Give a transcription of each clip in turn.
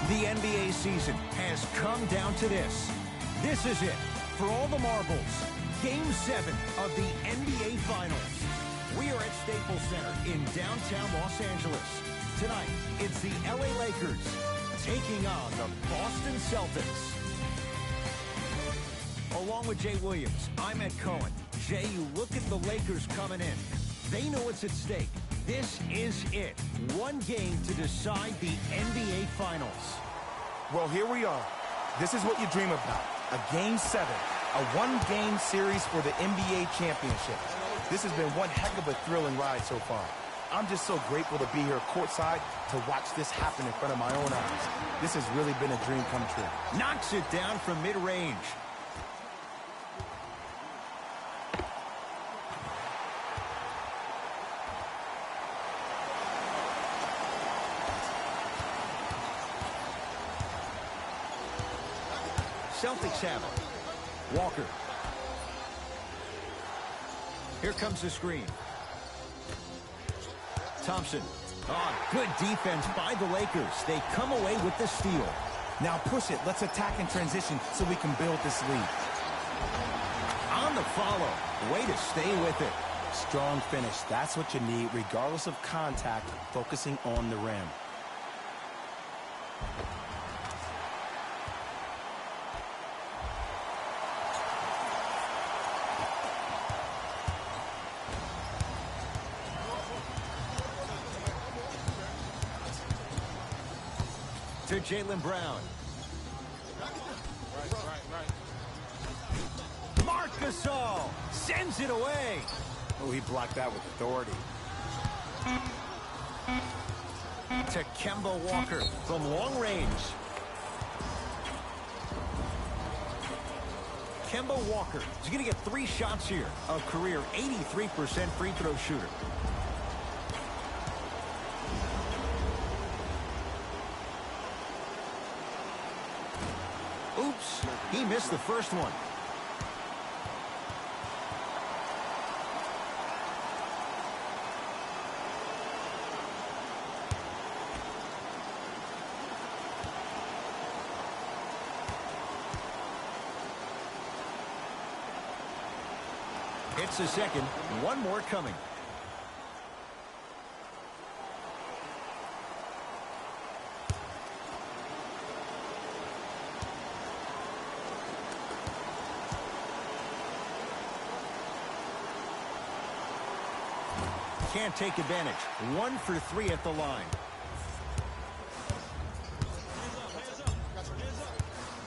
The NBA season has come down to this. This is it. For all the marbles, Game 7 of the NBA Finals. We are at Staples Center in downtown Los Angeles. Tonight, it's the LA Lakers taking on the Boston Celtics. Along with Jay Williams, I'm Ed Cohen. Jay, you look at the Lakers coming in. They know what's at stake. This is it. One game to decide the NBA Finals. Well, here we are. This is what you dream about. A Game 7. A one-game series for the NBA Championship. This has been one heck of a thrilling ride so far. I'm just so grateful to be here courtside to watch this happen in front of my own eyes. This has really been a dream come true. Knocks it down from mid-range. Celtics have it. Walker. Here comes the screen. Thompson. Oh, good defense by the Lakers. They come away with the steal. Now push it. Let's attack in transition so we can build this lead. On the follow. Way to stay with it. Strong finish. That's what you need, regardless of contact, focusing on the rim. To Jaylen Brown. Marc Gasol sends it away. Oh, he blocked that with authority. To Kemba Walker from long range. Kemba Walker is going to get 3 shots here. A career 83% free throw shooter. Oops, he missed the first one. It's the second, one more coming. Can't take advantage. 1 for 3 at the line.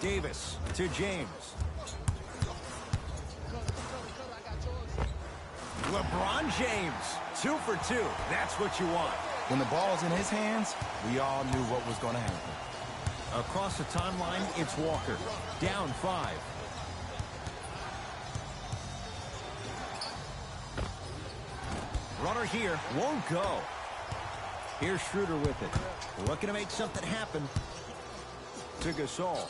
Davis to James. LeBron James, 2 for 2. That's what you want. When the ball's in his hands, we all knew what was going to happen. Across the timeline, it's Walker. Down 5. Runner here, won't go. Here's Schroeder with it. Looking to make something happen. To Gasol.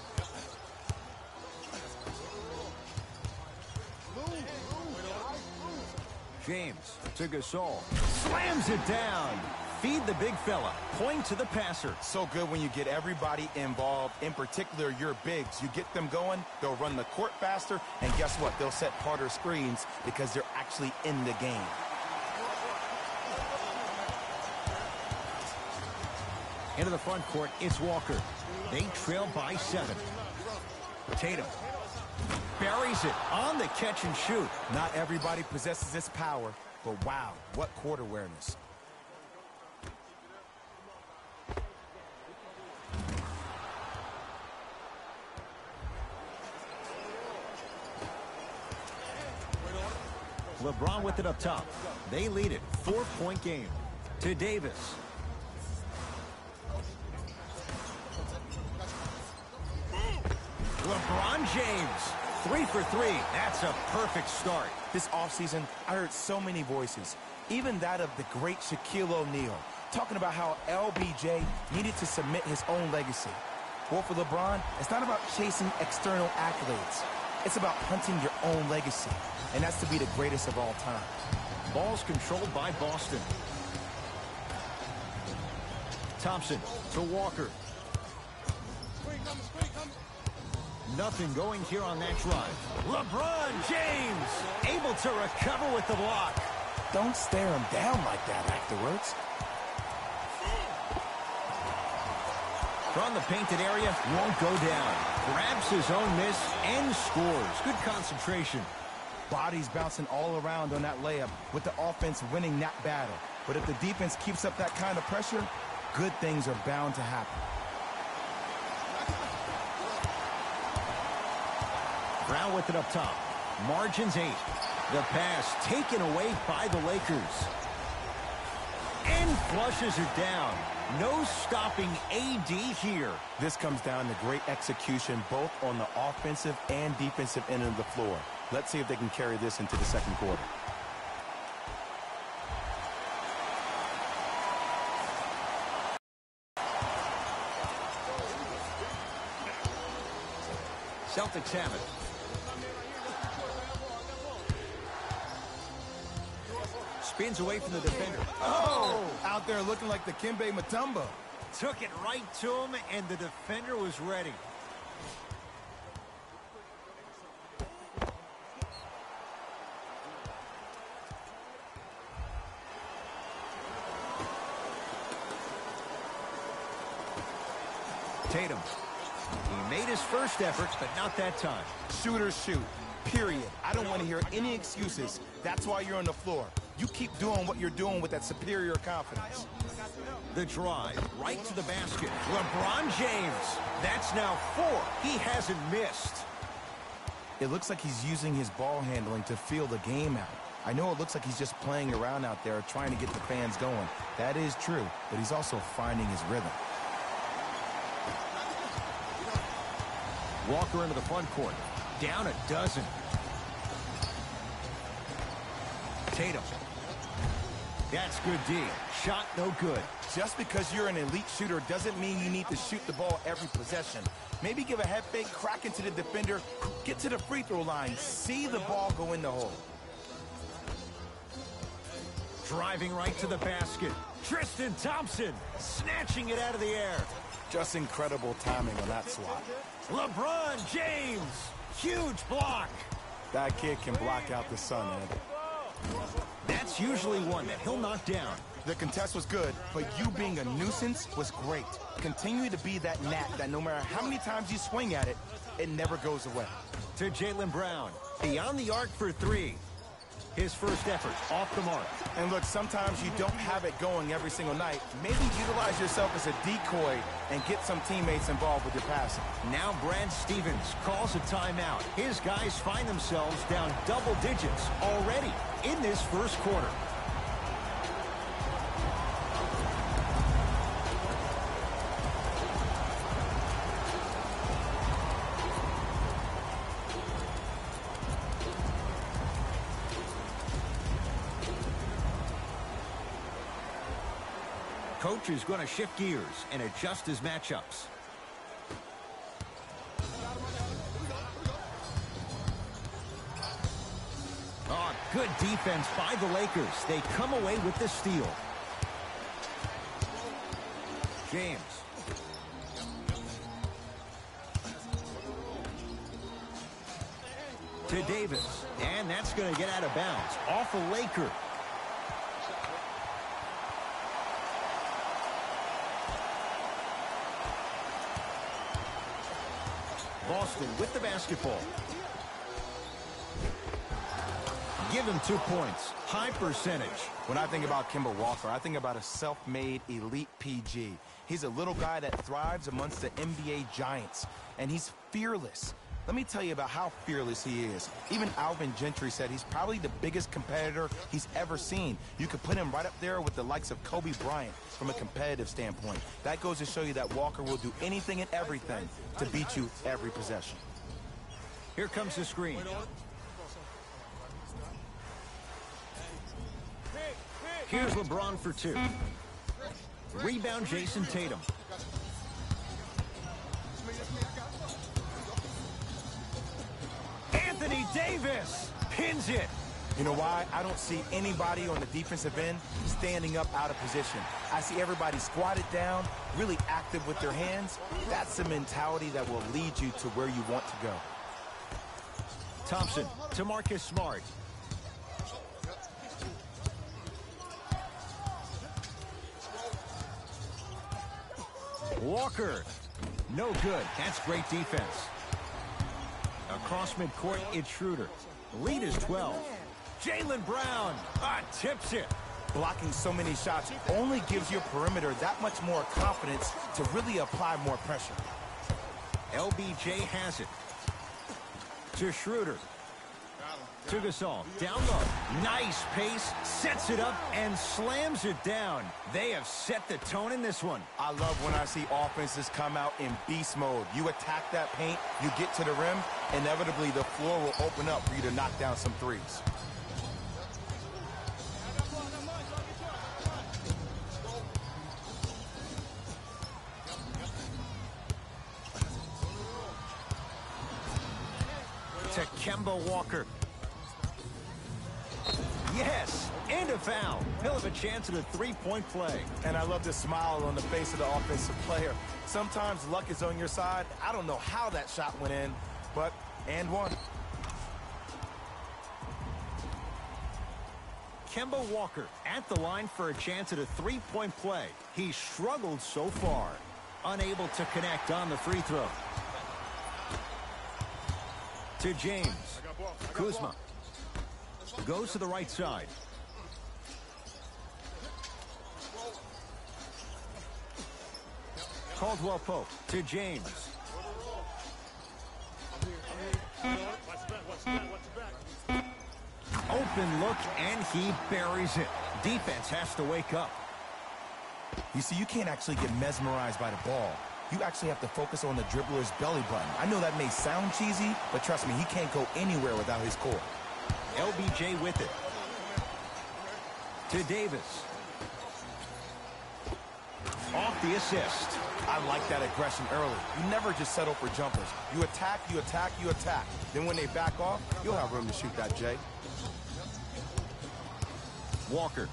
James to Gasol. Slams it down. Feed the big fella. Point to the passer. So good when you get everybody involved, in particular your bigs. You get them going, they'll run the court faster, and guess what? They'll set harder screens because they're actually in the game. Into the front court, it's Walker. They trail by 7. Tatum buries it on the catch and shoot. Not everybody possesses this power, but wow, what court awareness. LeBron with it up top. They lead it. 4-point game. To Davis. LeBron James, 3 for 3. That's a perfect start. This offseason, I heard so many voices, even that of the great Shaquille O'Neal, talking about how LBJ needed to submit his own legacy. Well, for LeBron, it's not about chasing external accolades. It's about hunting your own legacy, and that's to be the greatest of all time. Ball's controlled by Boston. Thompson to Walker. Nothing going here on that drive. LeBron James able to recover with the block. Don't stare him down like that afterwards. From the painted area, won't go down. Grabs his own miss and scores. Good concentration. Bodies bouncing all around on that layup with the offense winning that battle. But if the defense keeps up that kind of pressure, good things are bound to happen. Brown with it up top. Margins 8. The pass taken away by the Lakers. And flushes it down. No stopping AD here. This comes down to great execution both on the offensive and defensive end of the floor. Let's see if they can carry this into the second quarter. Celtics have it. Spins away from the defender. Oh! Out there looking like the Kimbe Mutombo. Took it right to him, and the defender was ready. Tatum. He made his first effort, but not that time. Shooters shoot. Period. I don't want to hear any excuses. That's why you're on the floor. You keep doing what you're doing with that superior confidence. The drive right to the basket. LeBron James. That's now 4. He hasn't missed. It looks like he's using his ball handling to feel the game out. I know it looks like he's just playing around out there trying to get the fans going. That is true, but he's also finding his rhythm. Walker into the front court. Down a dozen. Tatum. That's good D. Shot no good. Just because you're an elite shooter doesn't mean you need to shoot the ball every possession. Maybe give a head fake, crack into the defender, get to the free throw line, see the ball go in the hole. Driving right to the basket. Tristan Thompson snatching it out of the air. Just incredible timing on that swat. LeBron James. Huge block. That kid can block out the sun, Ed. That's usually one that he'll knock down. The contest was good, but you being a nuisance was great. Continue to be that gnat that no matter how many times you swing at it, it never goes away. To Jaylen Brown. Beyond the arc for 3. His first effort off the mark. And look, sometimes you don't have it going every single night. Maybe utilize yourself as a decoy and get some teammates involved with your passing. Now Brad Stevens calls a timeout. His guys find themselves down double digits already in this first quarter. Coach is going to shift gears and adjust his matchups. Oh, good defense by the Lakers. They come away with the steal. James. To Davis. And that's going to get out of bounds. Off a Laker. Boston with the basketball. Give him 2 points. High percentage. When I think about Kemba Walker, I think about a self-made elite PG. He's a little guy that thrives amongst the NBA giants, and he's fearless. Let me tell you about how fearless he is. Even Alvin Gentry said he's probably the biggest competitor he's ever seen. You could put him right up there with the likes of Kobe Bryant from a competitive standpoint. That goes to show you that Walker will do anything and everything to beat you every possession. Here comes the screen. Here's LeBron for 2. Rebound, Jason Tatum. Anthony Davis pins it. You know why? I don't see anybody on the defensive end standing up out of position. I see everybody squatted down, really active with their hands. That's the mentality that will lead you to where you want to go. Thompson to Marcus Smart. Walker. No good. That's great defense. Across midcourt, it's Schroeder. Lead is 12. Jaylen Brown tips it. Blocking so many shots only gives your perimeter that much more confidence to really apply more pressure. LBJ has it. To Schroeder. To Gasol. Down low. Nice pace. Sets it up and slams it down. They have set the tone in this one. I love when I see offenses come out in beast mode. You attack that paint, you get to the rim, inevitably the floor will open up for you to knock down some threes. To Kemba Walker. Yes, and a foul. He'll have a chance at a three-point play. And I love the smile on the face of the offensive player. Sometimes luck is on your side. I don't know how that shot went in, but and one. Kemba Walker at the line for a chance at a three-point play. He struggled so far. Unable to connect on the free throw. To James. Kuzma. Goes to the right side. Caldwell Pope to James. Open look, and he buries it. Defense has to wake up. You see, you can't actually get mesmerized by the ball. You actually have to focus on the dribbler's belly button. I know that may sound cheesy, but trust me, he can't go anywhere without his core. LBJ with it. To Davis. Off the assist. I like that aggression early. You never just settle for jumpers. You attack, you attack, you attack. Then when they back off, you'll have room to shoot that, Jay. Walker.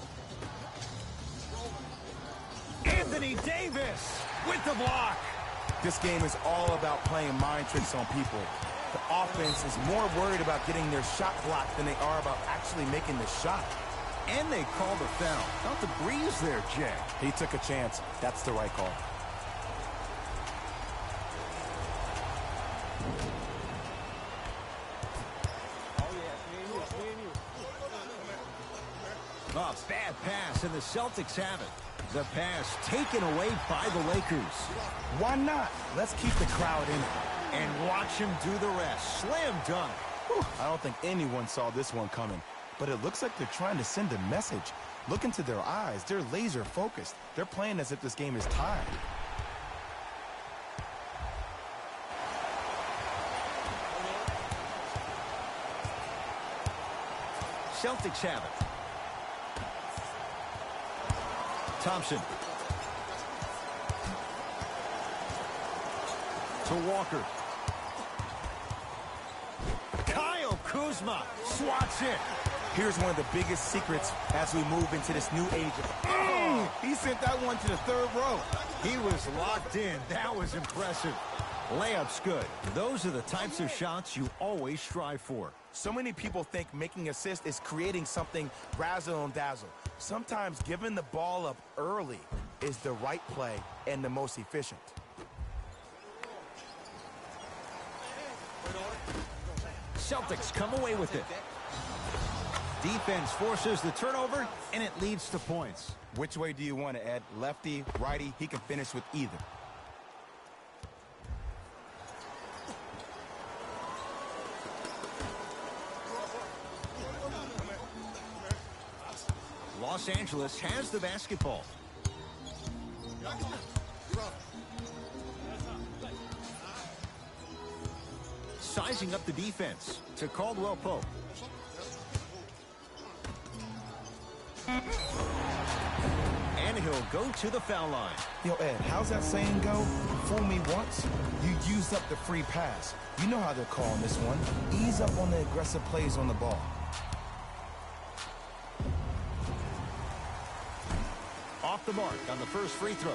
Anthony Davis with the block. This game is all about playing mind tricks on people. The offense is more worried about getting their shot blocked than they are about actually making the shot. And they called a foul. Not the breeze there, Jay. He took a chance. That's the right call. A bad pass, and the Celtics have it. The pass taken away by the Lakers. Why not? Let's keep the crowd in it. And watch him do the rest. Slam dunk. Whew. I don't think anyone saw this one coming. But it looks like they're trying to send a message. Look into their eyes. They're laser focused. They're playing as if this game is tied. Celtics have it. Thompson. To Walker. Kyle Kuzma swats it. Here's one of the biggest secrets as we move into this new age. He sent that one to the third row. He was locked in. That was impressive. Layup's good. Those are the types of shots you always strive for. So many people think making assists is creating something razzle and dazzle. Sometimes giving the ball up early is the right play and the most efficient. Celtics come away with it. Defense forces the turnover, and it leads to points. Which way do you want it, Ed? Lefty, righty? He can finish with either. Los Angeles has the basketball. Sizing up the defense to Caldwell Pope. And he'll go to the foul line. Yo, Ed, how's that saying go? Fool me once, you used up the free pass. You know how they're calling this one. Ease up on the aggressive plays on the ball. off the mark on the first free throw.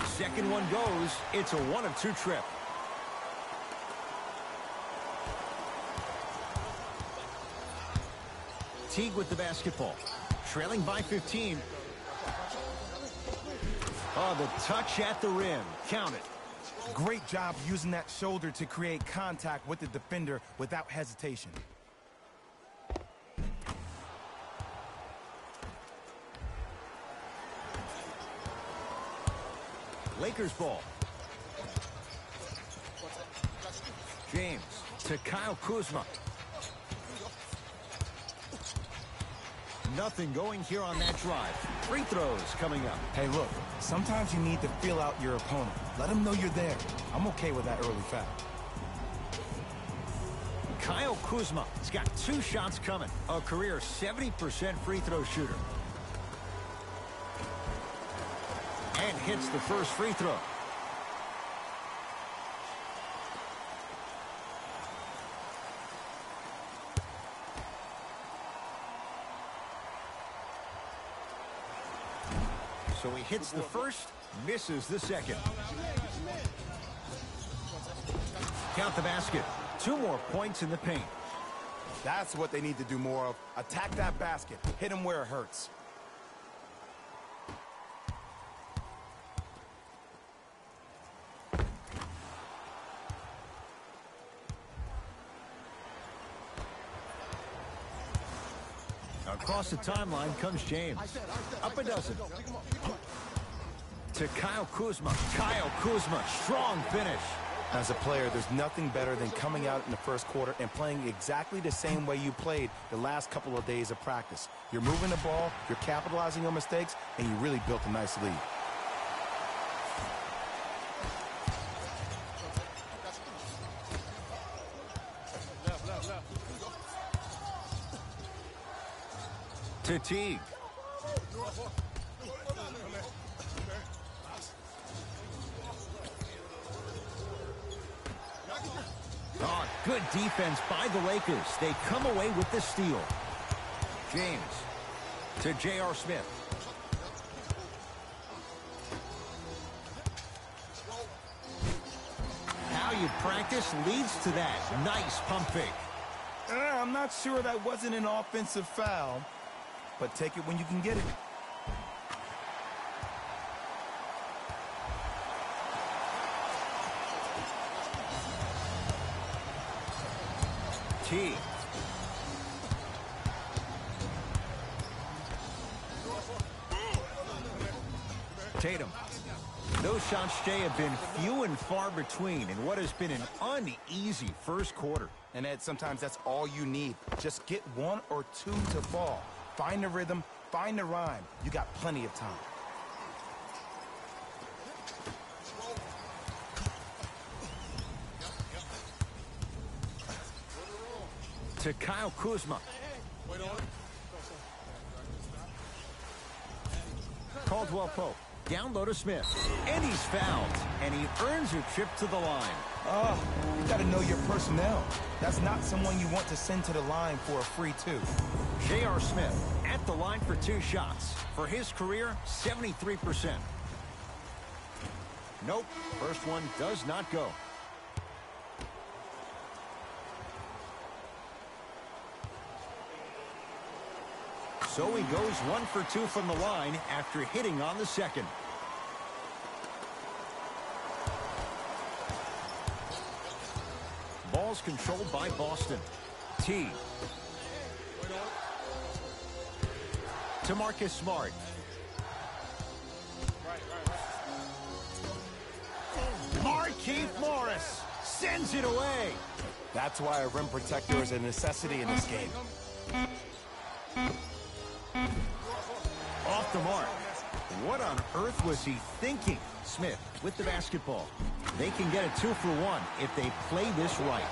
Second one goes. It's a 1 of 2 trip. Teague with the basketball. Trailing by 15. Oh, the touch at the rim. Count it. Great job using that shoulder to create contact with the defender without hesitation. Lakers ball. James to Kyle Kuzma. Nothing going here on that drive. Free throws coming up. Hey, look, sometimes you need to feel out your opponent. Let them know you're there. I'm okay with that early foul. Kyle Kuzma has got 2 shots coming. A career 70% free throw shooter. And hits the first free throw. So he hits the first, misses the second. Count the basket. 2 more points in the paint. That's what they need to do more of. Attack that basket. Hit him where it hurts. Across the timeline comes James. Up a dozen. To Kyle Kuzma. Kyle Kuzma, strong finish. As a player, there's nothing better than coming out in the first quarter and playing exactly the same way you played the last couple of days of practice. You're moving the ball, you're capitalizing on mistakes, and you really built a nice lead. To Teague. Oh, good defense by the Lakers. They come away with the steal. James to J.R. Smith. How you practice leads to that. Nice pump fake. I'm not sure that wasn't an offensive foul, but take it when you can get it. T. Tatum. Those shots, Jay, have been few and far between in what has been an uneasy first quarter. And Ed, sometimes that's all you need. Just get 1 or 2 to fall. Find the rhythm, find the rhyme. You got plenty of time. To Kyle Kuzma. Caldwell Pope. Down low to Smith. And he's fouled. And he earns a trip to the line. Oh, you got to know your personnel. That's not someone you want to send to the line for a free 2. J.R. Smith at the line for 2 shots. For his career, 73%. Nope. First one does not go. So he goes 1 for 2 from the line after hitting on the second. Ball's controlled by Boston. T. To Marcus Smart. Markieff Morris sends it away. That's why a rim protector is a necessity in this game. Off the mark. What on earth was he thinking? Smith with the basketball. They can get a 2 for 1 if they play this right.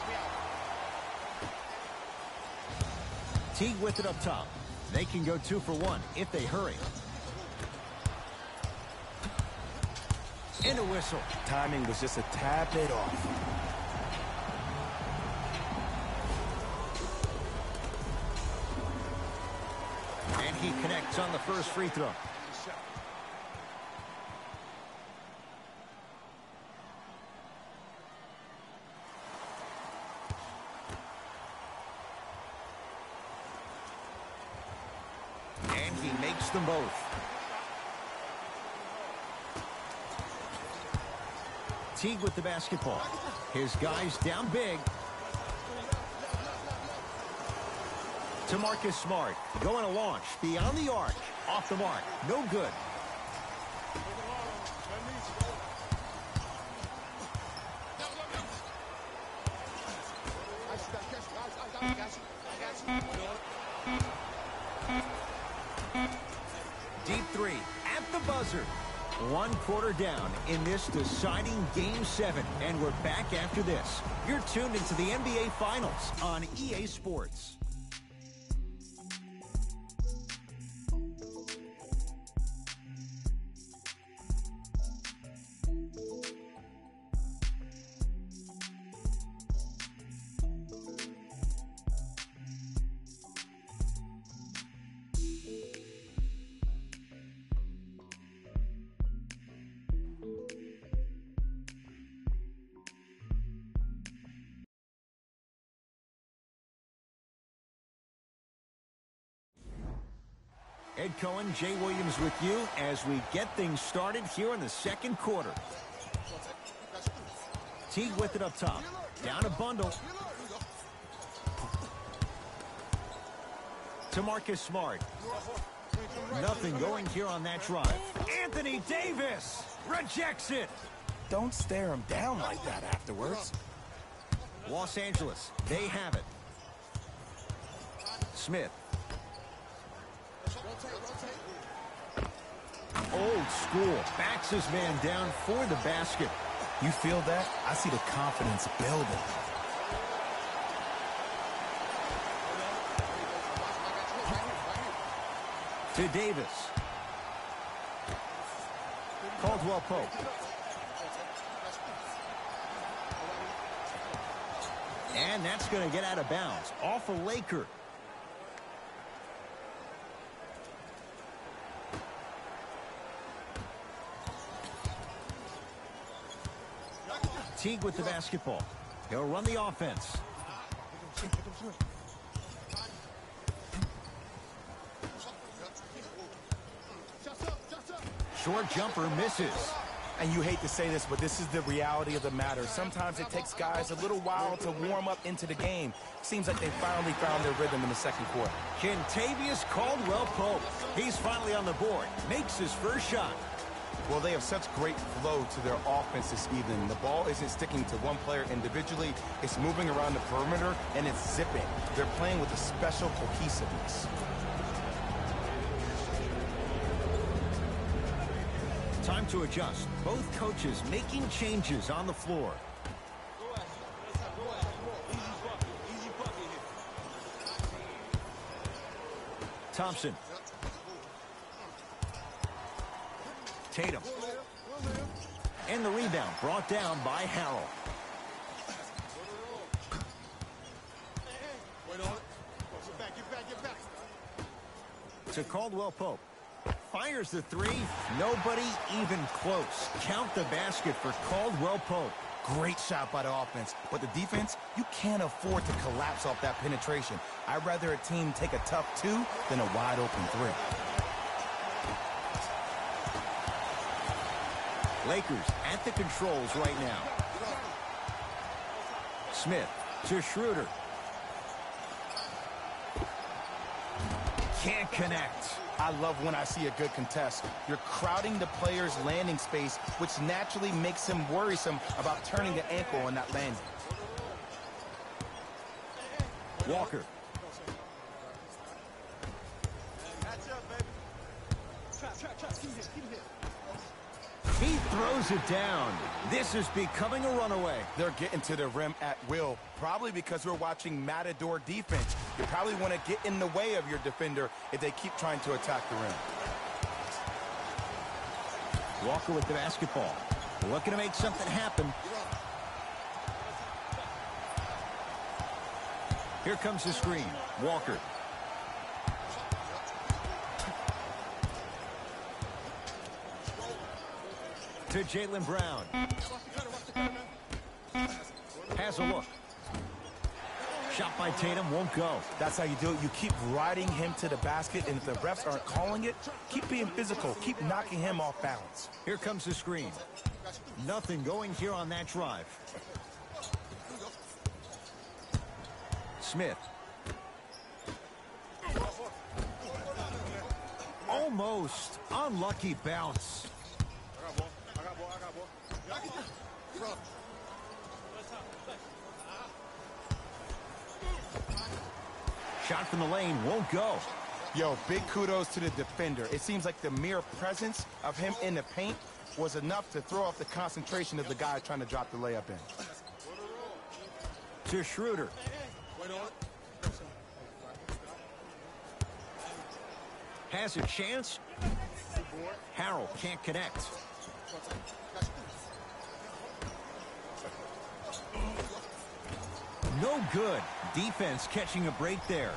Teague with it up top. They can go 2 for 1 if they hurry. And a whistle. Timing was just a tad bit off. he connects on the first free throw. And he makes them both. Teague with the basketball. His guys down big. To Marcus Smart. Going to launch. Beyond the arc. Off the mark. No good. Deep three at the buzzer. 1 quarter down in this deciding Game 7. And we're back after this. You're tuned into the NBA Finals on EA Sports. Ed Cohen, Jay Williams with you as we get things started here in the second quarter. Teague with it up top. Down a bundle. To Marcus Smart. Nothing going here on that drive. Anthony Davis rejects it. Don't stare him down like that afterwards. Los Angeles, they have it. Smith. Old school. Backs his man down for the basket. You feel that? I see the confidence building. To Davis. Caldwell Pope. And that's going to get out of bounds. Off a Laker. Teague with the basketball. He'll run the offense. Short jumper misses. And you hate to say this, but this is the reality of the matter. Sometimes it takes guys a little while to warm up into the game. Seems like they finally found their rhythm in the second quarter. Kentavious Caldwell-Pope. He's finally on the board. Makes his first shot. Well, they have such great flow to their offense this evening. The ball isn't sticking to one player individually. It's moving around the perimeter, and it's zipping. They're playing with a special cohesiveness. Time to adjust. Both coaches making changes on the floor. Thompson. Tatum. And the rebound brought down by Harrell. To Caldwell-Pope. Fires the three. Nobody even close. Count the basket for Caldwell-Pope. Great shot by the offense, but the defense, you can't afford to collapse off that penetration. I'd rather a team take a tough two than a wide open three. Lakers at the controls right now. Smith to Schroeder. Can't connect. I love when I see a good contest. You're crowding the player's landing space, which naturally makes him worrisome about turning the ankle on that landing. Walker. He throws it down. This is becoming a runaway. They're getting to the rim at will, probably because we're watching Matador defense. You probably want to get in the way of your defender if they keep trying to attack the rim. Walker with the basketball. Looking to make something happen. Here comes the screen. Walker. to Jaylen Brown. Has a look. Shot by Tatum won't go. That's how you do it. You keep riding him to the basket, and if the refs aren't calling it, keep being physical. Keep knocking him off balance. Here comes the screen. Nothing going here on that drive. Smith. Almost. Unlucky bounce. Shot from the lane won't go. Yo, big kudos to the defender. It seems like the mere presence of him in the paint was enough to throw off the concentration of the guy trying to drop the layup in. To Schroeder. Has a chance. Harrell can't connect. No good. Defense catching a break there.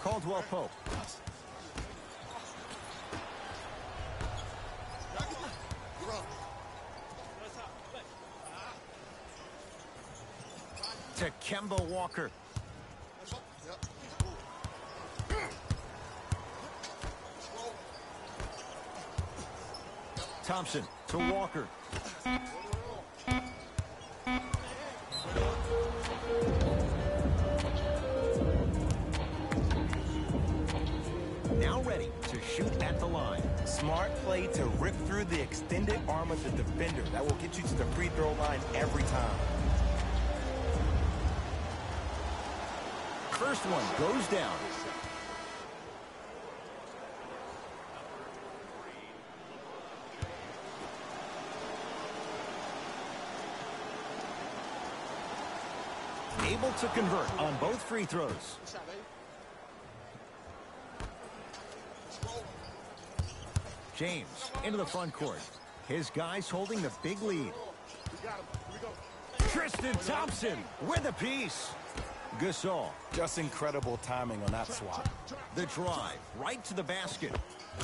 Caldwell Pope. To Kemba Walker. Thompson to Walker. Now ready to shoot at the line. Smart play to rip through the extended arm of the defender. That will get you to the free throw line every time. First one goes down. Able to convert on both free throws. James into the front court. His guys holding the big lead. Tristan Thompson with a piece. Gasol. Just incredible timing on that swat. The drive right to the basket.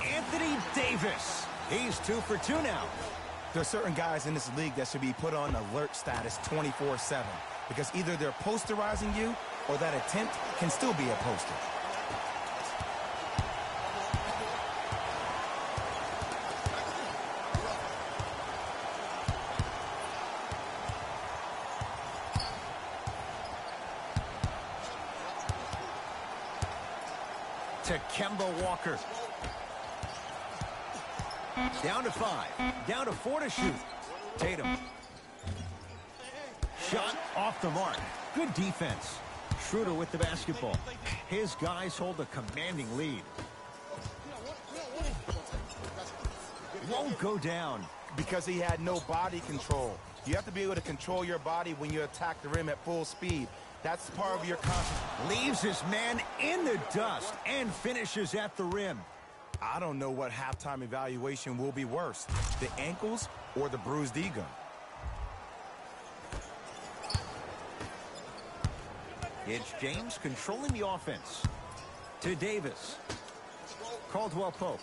Anthony Davis. He's 2 for 2 now. There are certain guys in this league that should be put on alert status 24/7 because either they're posterizing you or that attempt can still be a poster. To Kemba Walker. Down to 5. Down to 4 to shoot. Tatum. Shot off the mark. Good defense. Schroeder with the basketball. His guys hold a commanding lead. Won't go down. Because he had no body control. You have to be able to control your body when you attack the rim at full speed. That's part of your concept. Leaves his man in the dust and finishes at the rim. I don't know what halftime evaluation will be worse, the ankles or the bruised ego. It's James controlling the offense. To Davis. Caldwell Pope.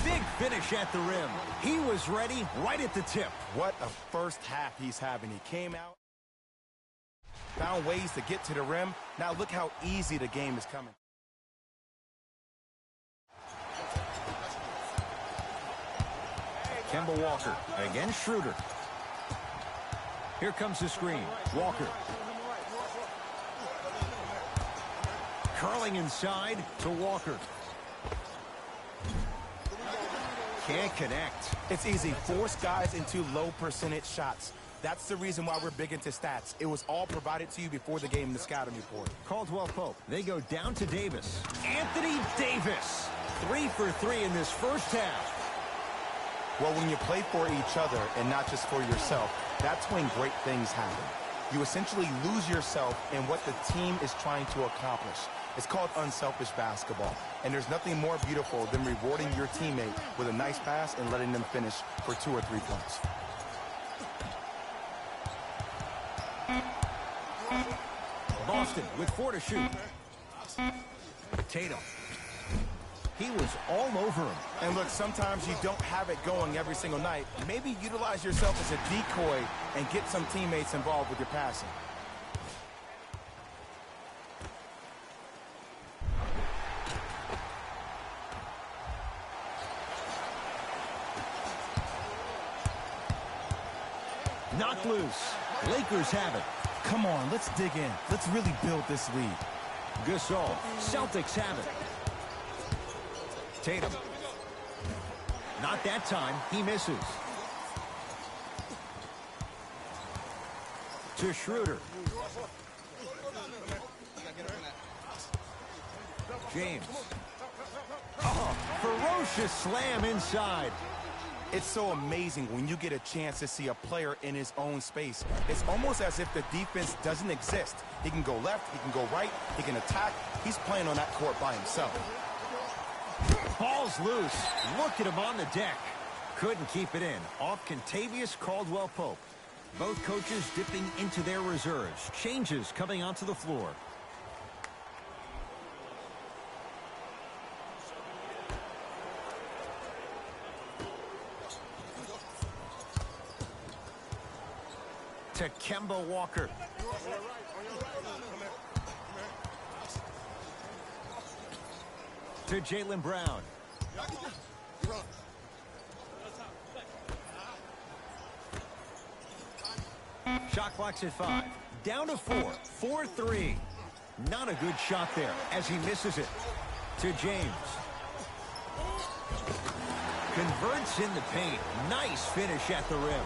Big finish at the rim. He was ready right at the tip. What a first half he's having. He came out, found ways to get to the rim. Now look how easy the game is coming. Kemba Walker against Schroeder. Here comes the screen. Walker. Curling inside to Walker. Can't connect. It's easy. Force guys into low percentage shots. That's the reason why we're big into stats. It was all provided to you before the game in the scouting report. Caldwell Pope. They go down to Davis. Anthony Davis. 3 for 3 in this first half. Well, when you play for each other and not just for yourself, that's when great things happen. You essentially lose yourself in what the team is trying to accomplish. It's called unselfish basketball. And there's nothing more beautiful than rewarding your teammate with a nice pass and letting them finish for 2 or 3 points. Boston with 4 to shoot. Tatum. He was all over him. And look, sometimes you don't have it going every single night. Maybe utilize yourself as a decoy and get some teammates involved with your passing. Knocked loose. Lakers have it. Come on, let's dig in. Let's really build this lead. Gasol. Celtics have it. Tatum. Not that time. He misses. To Schroeder. James. Oh, ferocious slam inside. It's so amazing when you get a chance to see a player in his own space. It's almost as if the defense doesn't exist. He can go left, he can go right, he can attack. He's playing on that court by himself. Ball's loose. Look at him on the deck. Couldn't keep it in. Off Contavious Caldwell-Pope. Both coaches dipping into their reserves. Changes coming onto the floor. To Kemba Walker. To Jaylen Brown. Shot clock's at 5. Down to 4. 4-3. Not a good shot there as he misses it. To James. Converts in the paint. Nice finish at the rim.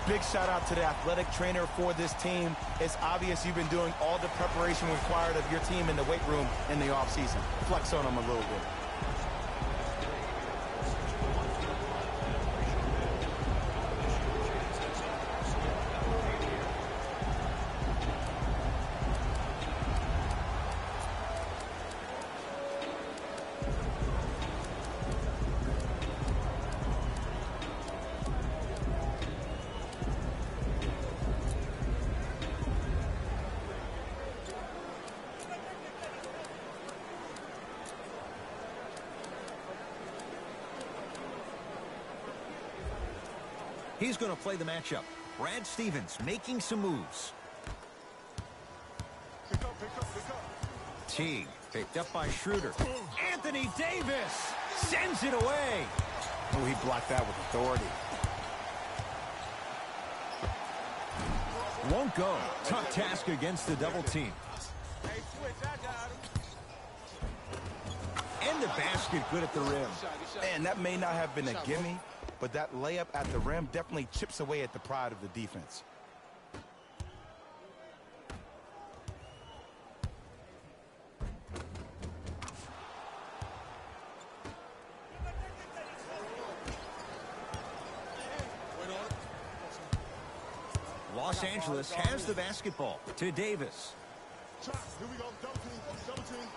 Big shout out to the athletic trainer for this team. It's obvious you've been doing all the preparation required of your team in the weight room in the offseason. Flex on them a little bit. He's going to play the matchup. Brad Stevens making some moves. Teague picked up by Schroeder. Anthony Davis sends it away. Oh, he blocked that with authority. Won't go. Tough task against the double team. And the basket good at the rim. And that may not have been a gimme, but that layup at the rim definitely chips away at the pride of the defense. Los Angeles has the basketball. To Davis. Here we go. Double team.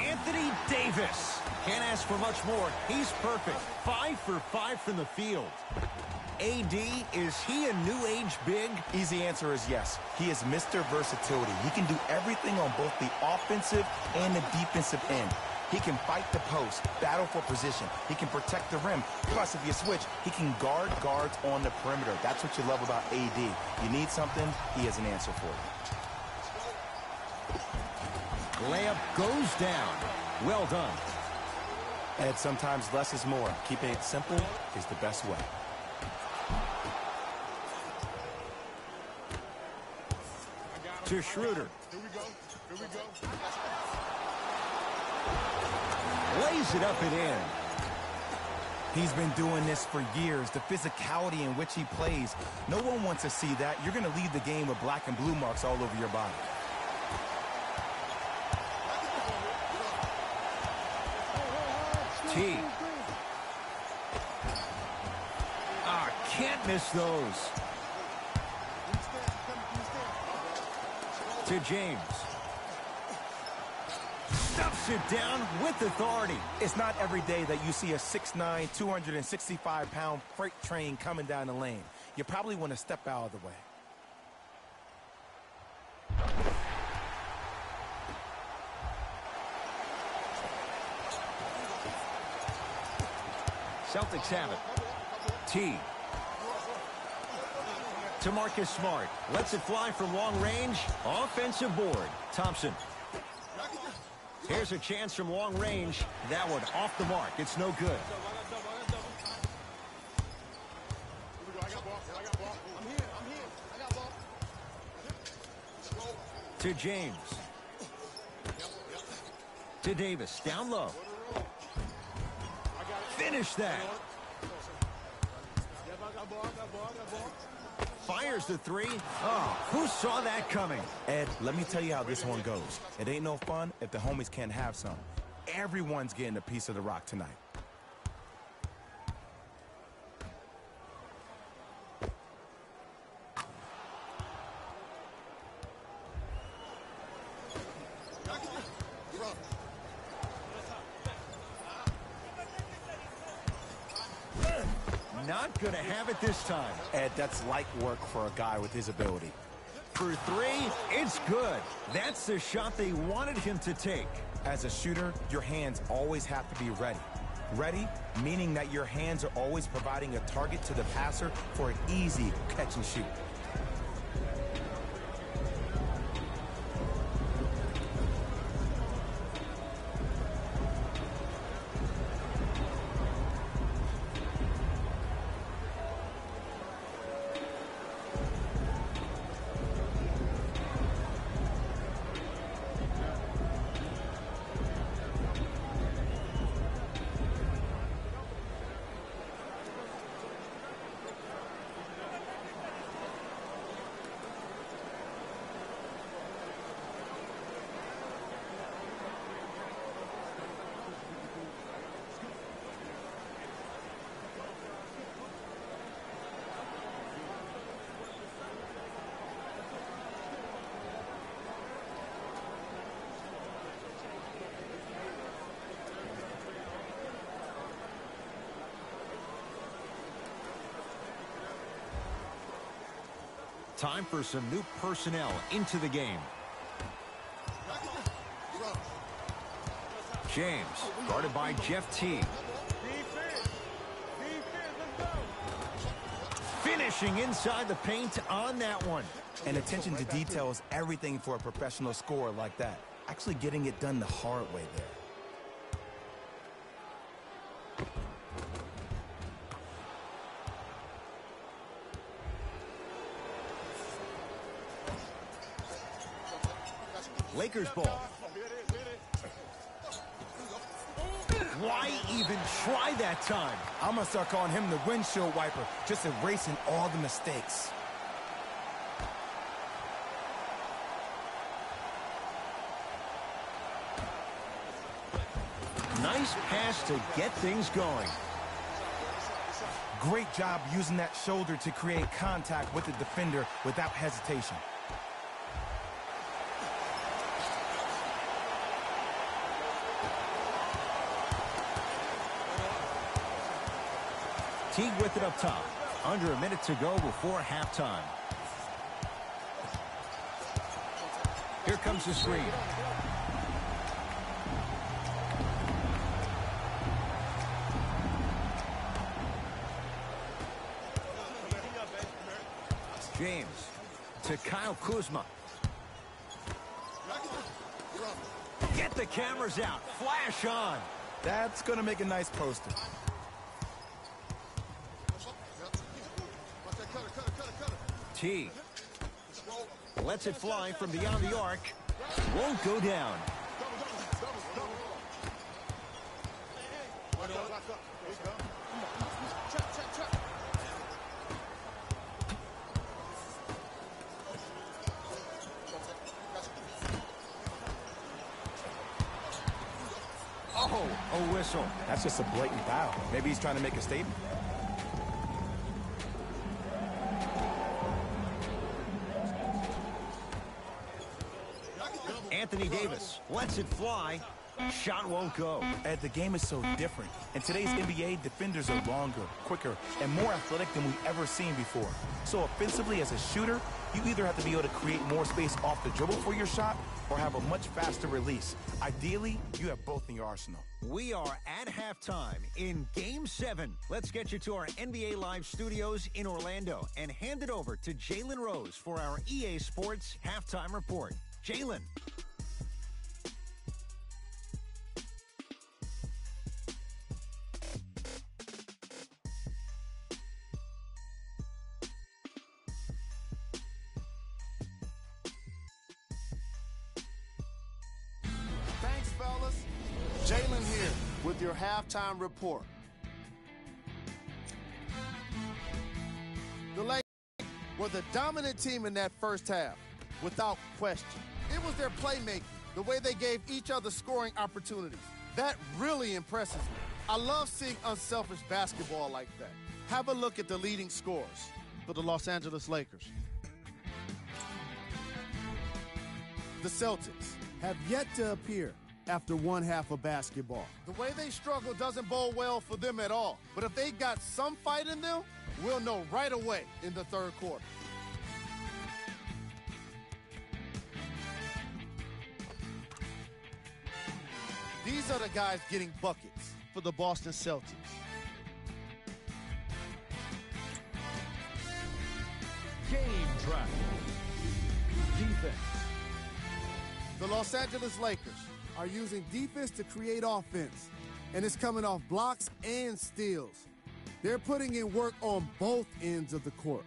Anthony Davis. Can't ask for much more. He's perfect. 5 for 5 from the field. AD, is he a new age big? Easy answer is yes. He is Mr. Versatility. He can do everything on both the offensive and the defensive end. He can fight the post, battle for position. He can protect the rim. Plus, if you switch, he can guard guards on the perimeter. That's what you love about AD. You need something, he has an answer for you. Layup goes down. Well done. And sometimes less is more. Keeping it simple is the best way. To Schroeder. Here we go. Lays it up and in. He's been doing this for years. The physicality in which he plays. No one wants to see that. You're going to leave the game with black and blue marks all over your body. T. Can't miss those. To James. Stuffs it down with authority. It's not every day that you see a 6'9", 265-pound freight train coming down the lane. You probably want to step out of the way. Celtics have it. T. To Marcus Smart. Lets it fly from long range. Offensive board. Thompson. Here's a chance from long range. That one off the mark. It's no good. To James. To Davis. Down low. Finish that. Fires the three. Oh, who saw that coming? Ed, let me tell you how this one goes. It ain't no fun if the homies can't have some. Everyone's getting a piece of the rock tonight. Not gonna have it this time. Ed, that's light work for a guy with his ability. For three, it's good. That's the shot they wanted him to take. As a shooter, your hands always have to be ready. Ready, meaning that your hands are always providing a target to the passer for an easy catch and shoot. Time for some new personnel into the game. James, guarded by Jeff T. Finishing inside the paint on that one. And attention to detail is everything for a professional scorer like that. Actually getting it done the hard way there. Lakers ball. Why even try that time? I'm going to start calling him the windshield wiper, just erasing all the mistakes. Nice pass to get things going. Great job using that shoulder to create contact with the defender without hesitation. Teague with it up top. Under a minute to go before halftime. Here comes the screen. James to Kyle Kuzma. Get the cameras out. Flash on. That's going to make a nice poster. T. Lets it fly from beyond the arc. Won't go down. Oh, a whistle. That's just a blatant foul. Maybe he's trying to make a statement. Anthony Davis lets it fly. Shot won't go. And the game is so different. In today's NBA, defenders are longer, quicker, and more athletic than we've ever seen before. So offensively, as a shooter, you either have to be able to create more space off the dribble for your shot or have a much faster release. Ideally, you have both in your arsenal. We are at halftime in Game 7. Let's get you to our NBA Live studios in Orlando and hand it over to Jalen Rose for our EA Sports Halftime Report. Jalen. Thanks, fellas. Jalen here with your halftime report. The Lakers were the dominant team in that first half, without question. It was their playmaking, the way they gave each other scoring opportunities. That really impresses me. I love seeing unselfish basketball like that. Have a look at the leading scores for the Los Angeles Lakers. The Celtics have yet to appear after one half of basketball. The way they struggle doesn't bode well for them at all. But if they got some fight in them, we'll know right away in the third quarter. These are the guys getting buckets for the Boston Celtics. Game track. Defense. The Los Angeles Lakers are using defense to create offense, and it's coming off blocks and steals. They're putting in work on both ends of the court.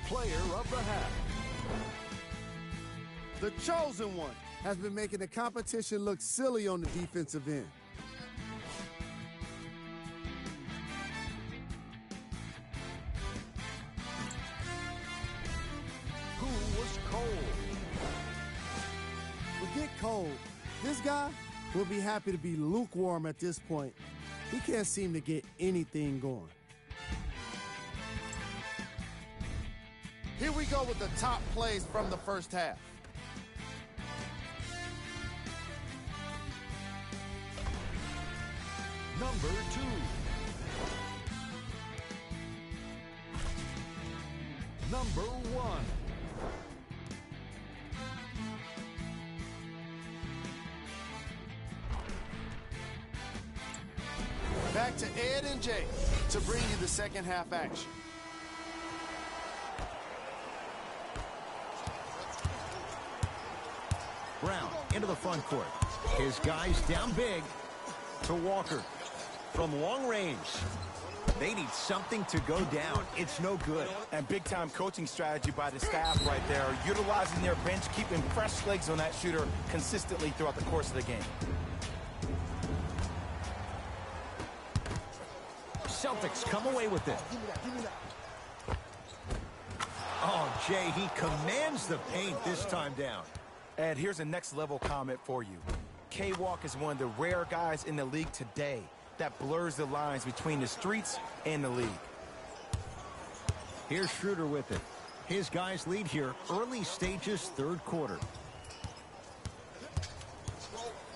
Player of the half. The chosen one has been making the competition look silly on the defensive end. Who was cold? Forget cold. This guy will be happy to be lukewarm at this point. He can't seem to get anything going. Here we go with the top plays from the first half. Number 2. Number 1. Back to Ed and Jay to bring you the second half action. Brown into the front court. His guys down big to Walker. From long range. They need something to go down. It's no good. And big-time coaching strategy by the staff right there, utilizing their bench, keeping fresh legs on that shooter consistently throughout the course of the game. Celtics come away with it. Oh, Jay, he commands the paint this time down. Ed, here's a next-level comment for you. K-Walk is one of the rare guys in the league today that blurs the lines between the streets and the league. Here's Schroeder with it. His guys lead here, early stages, third quarter.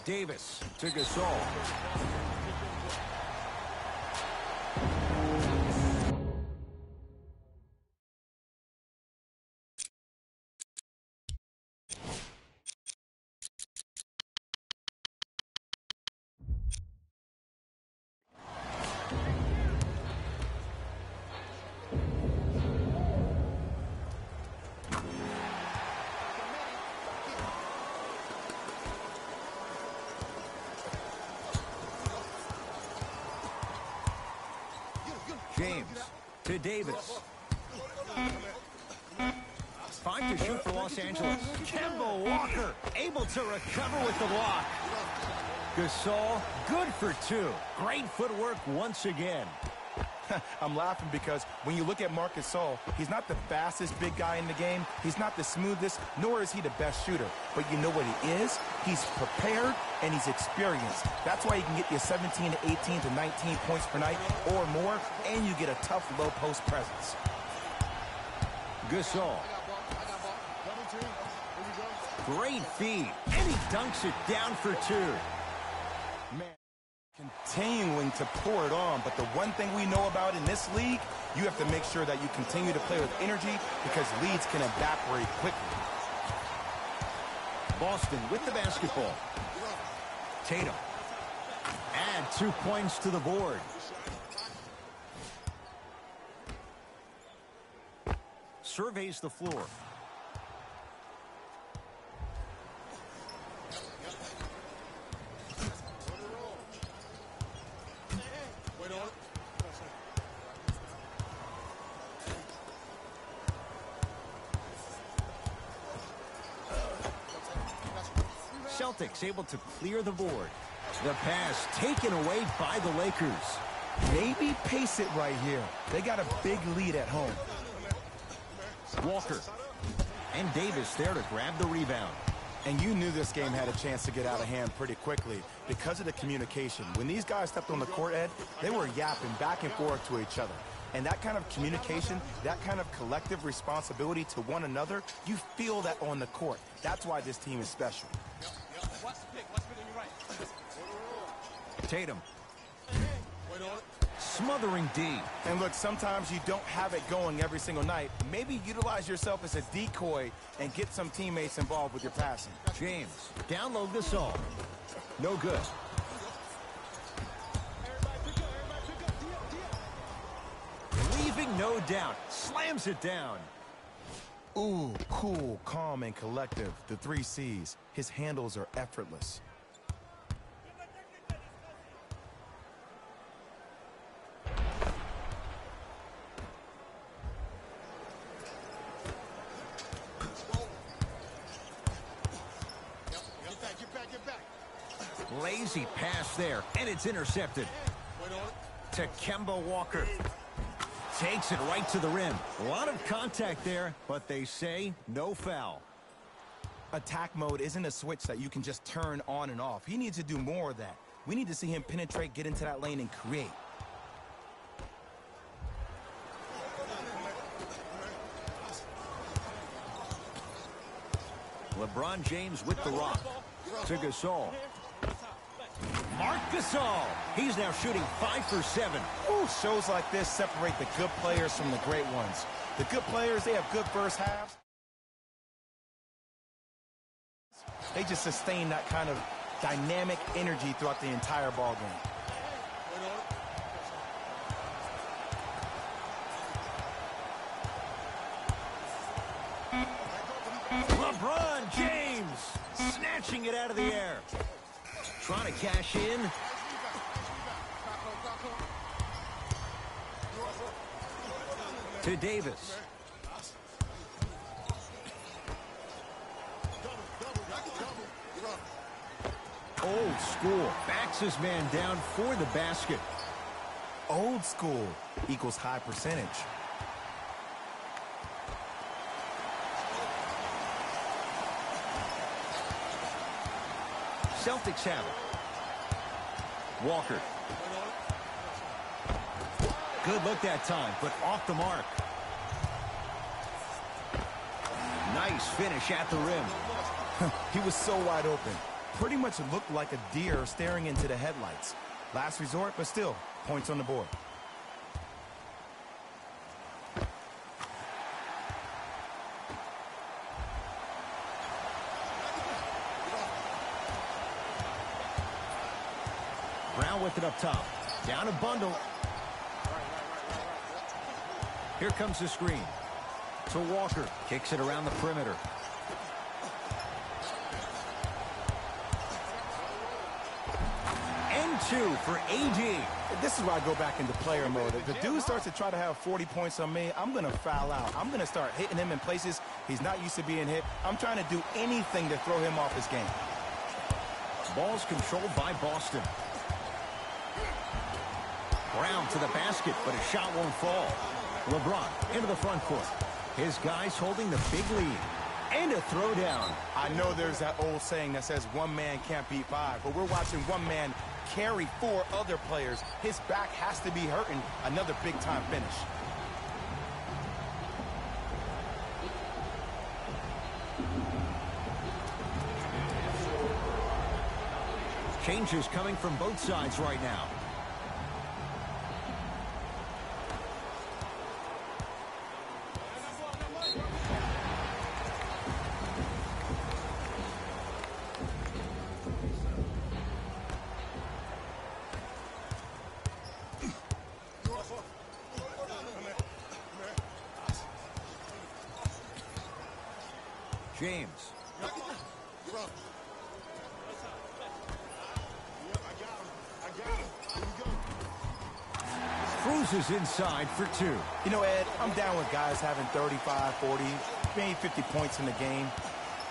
Davis to Gasol. James to Davis. 5 to shoot for Los Angeles. Kemba Walker able to recover with the block. Gasol good for 2. Great footwork once again. I'm laughing because when you look at Marcus Gasol, he's not the fastest big guy in the game. He's not the smoothest, nor is he the best shooter. But you know what he is? He's prepared and he's experienced. That's why he can get you 17 to 18 to 19 points per night or more, and you get a tough low post presence. Gasol. Great feed, and he dunks it down for two. Man, continuing to pour it on, but the one thing we know about in this league, you have to make sure that you continue to play with energy because leads can evaporate quickly. Boston with the basketball. Tatum. Add 2 points to the board. Surveys the floor. Celtics able to clear the board. The pass taken away by the Lakers. Maybe pace it right here. They got a big lead at home. Walker. And Davis there to grab the rebound. And you knew this game had a chance to get out of hand pretty quickly because of the communication. When these guys stepped on the court, Ed, they were yapping back and forth to each other. And that kind of communication, that kind of collective responsibility to one another, you feel that on the court. That's why this team is special. Tatum. Smothering D. And look, sometimes you don't have it going every single night. Maybe utilize yourself as a decoy and get some teammates involved with your passing. James. Download Gasol. No good. Leaving no doubt. Slams it down. Ooh, cool, calm, and collective. The 3 C's. His handles are effortless. Lazy pass there, and it's intercepted. To Kemba Walker. Takes it right to the rim. A lot of contact there, but they say no foul. Attack mode isn't a switch that you can just turn on and off. He needs to do more of that. We need to see him penetrate, get into that lane, and create. LeBron James with the rock. To Gasol. Marc Gasol. He's now shooting 5 for 7. Ooh, shows like this separate the good players from the great ones. The good players, they have good first halves. They just sustain that kind of dynamic energy throughout the entire ball game. LeBron James snatching it out of the air. Trying to cash in. To Davis. Old school. Backs his man down for the basket. Old school equals high percentage. Celtics have it. Walker. Good look that time, but off the mark. Nice finish at the rim. He was so wide open. Pretty much looked like a deer staring into the headlights. Last resort, but still, points on the board. Brown with it up top. Down a bundle. Here comes the screen. To Walker. Kicks it around the perimeter. And 2 for AD. This is where I go back into player mode. If the dude starts to try to have 40 points on me, I'm going to foul out. I'm going to start hitting him in places he's not used to being hit. I'm trying to do anything to throw him off his game. Ball's controlled by Boston. Brown to the basket, but his shot won't fall. LeBron into the front court. His guys holding the big lead. And a throwdown. I know there's that old saying that says one man can't beat five, but we're watching one man carry four other players. His back has to be hurting. Another big-time finish. Changes coming from both sides right now. James. Cruises inside for two. You know, Ed, I'm down with guys having 35, 40, maybe 50 points in the game.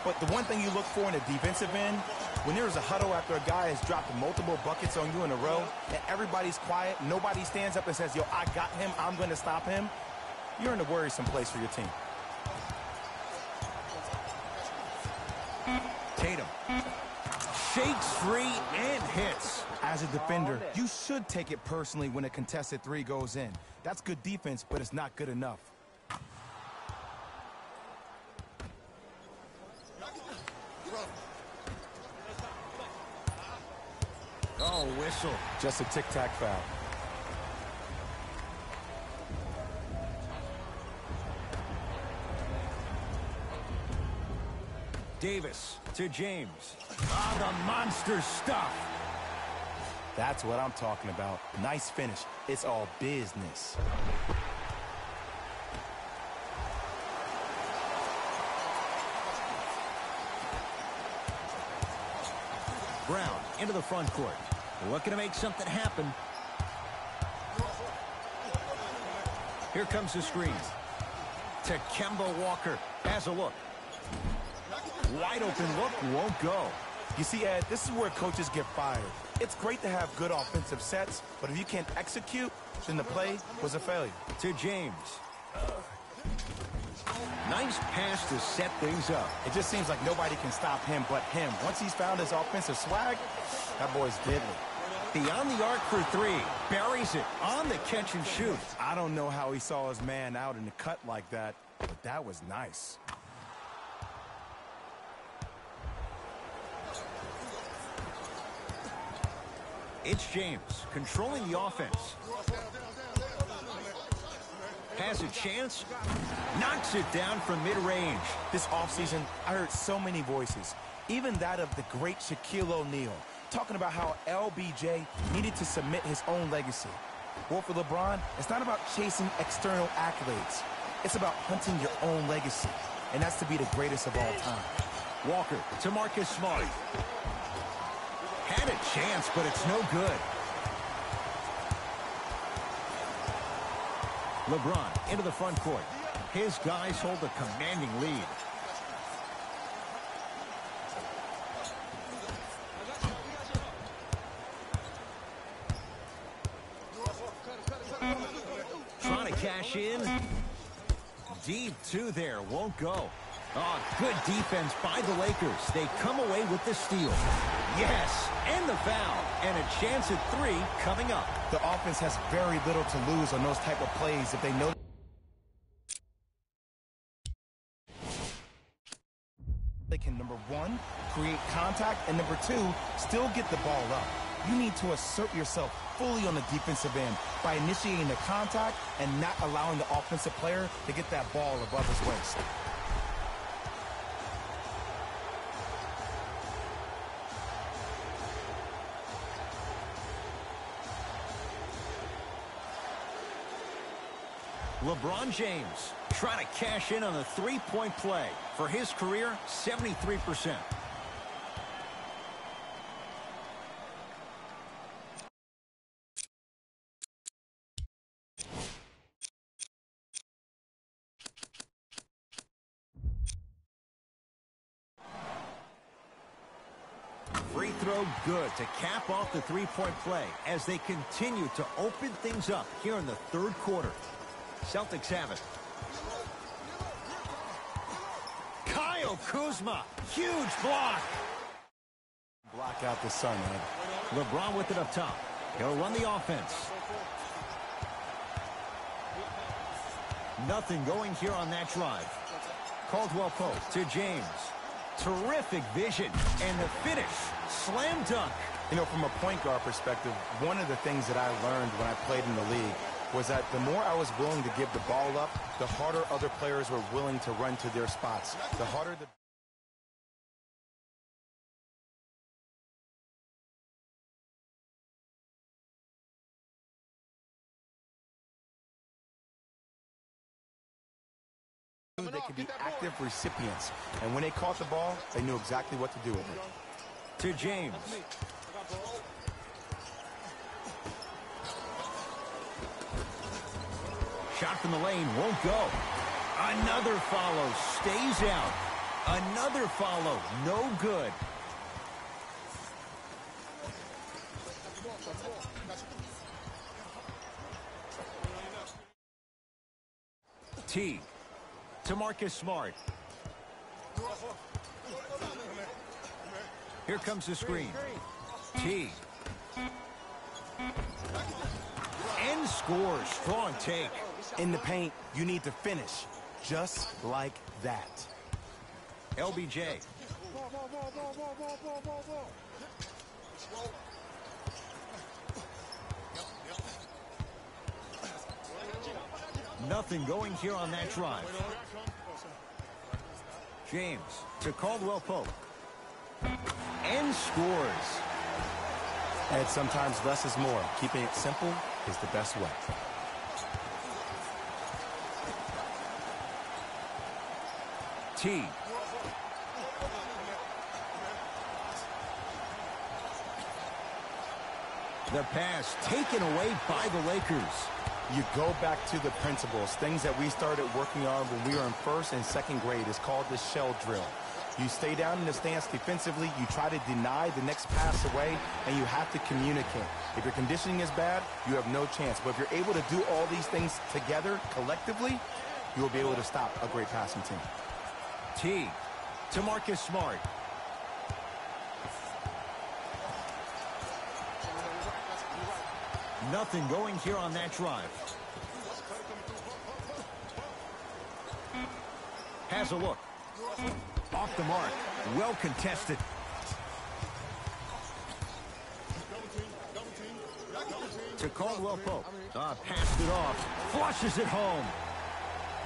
But the one thing you look for in a defensive end, when there's a huddle after a guy has dropped multiple buckets on you in a row, and everybody's quiet, nobody stands up and says, yo, I got him, I'm going to stop him, you're in a worrisome place for your team. Tatum shakes free and hits. As a defender, you should take it personally when a contested three goes in. That's good defense, but it's not good enough. Oh, whistle. Just a tic-tac foul. Davis to James. Ah, the monster stuff. That's what I'm talking about. Nice finish. It's all business. Brown into the front court. Looking to make something happen. Here comes the screen. To Kemba Walker. Has a look. Wide open look, won't go. You see, Ed, this is where coaches get fired. It's great to have good offensive sets, but if you can't execute, then the play was a failure. To James. Nice pass to set things up. It just seems like nobody can stop him but him. Once he's found his offensive swag, that boy's deadly. Beyond the arc for three. Buries it on the catch and shoot. I don't know how he saw his man out in the cut like that, but that was nice. It's James controlling the offense. Has a chance. Knocks it down from mid-range. This offseason, I heard so many voices, even that of the great Shaquille O'Neal, talking about how LBJ needed to submit his own legacy. Well, for LeBron, it's not about chasing external accolades. It's about hunting your own legacy, and that's to be the greatest of all time. Walker to Marcus Smart. Had a chance, but it's no good. LeBron into the front court. His guys hold a commanding lead. Trying to cash in. Deep two there, won't go. Oh, good defense by the Lakers. They come away with the steal. Yes, and the foul. And a chance at three coming up. The offense has very little to lose on those type of plays if they know they can, number one, create contact, and number two, still get the ball up. You need to assert yourself fully on the defensive end by initiating the contact and not allowing the offensive player to get that ball above his waist. LeBron James trying to cash in on a three-point play. For his career, 73%. Free throw good to cap off the three-point play as they continue to open things up here in the third quarter. Celtics have it. Kyle Kuzma, huge block. Block out the sun, man. LeBron with it up top. He'll run the offense. Nothing going here on that drive. Caldwell Pope to James. Terrific vision. And the finish. Slam dunk. You know, from a point guard perspective, one of the things that I learned when I played in the league was that the more I was willing to give the ball up, the harder other players were willing to run to their spots. The harder the... They could be active recipients, and when they caught the ball, they knew exactly what to do with it. To James. Shot from the lane won't go. Another follow, stays out. Another follow, no good. T. To Marcus Smart. Here comes the screen. T. And scores. Strong take. In the paint, you need to finish. Just like that. LBJ. Nothing going here on that drive. James to Caldwell Pope. And scores. And sometimes less is more. Keeping it simple is the best way. T. The pass taken away by the Lakers. You go back to the principles, things that we started working on when we were in first and second grade. It's called the shell drill. You stay down in the stance defensively, you try to deny the next pass away, and you have to communicate. If your conditioning is bad, you have no chance. But if you're able to do all these things together, collectively, you will be able to stop a great passing team. T. To Marcus Smart. Nothing going here on that drive. Has a look. Off the mark. Well contested. To Caldwell Pope. Passed it off. Flushes it home.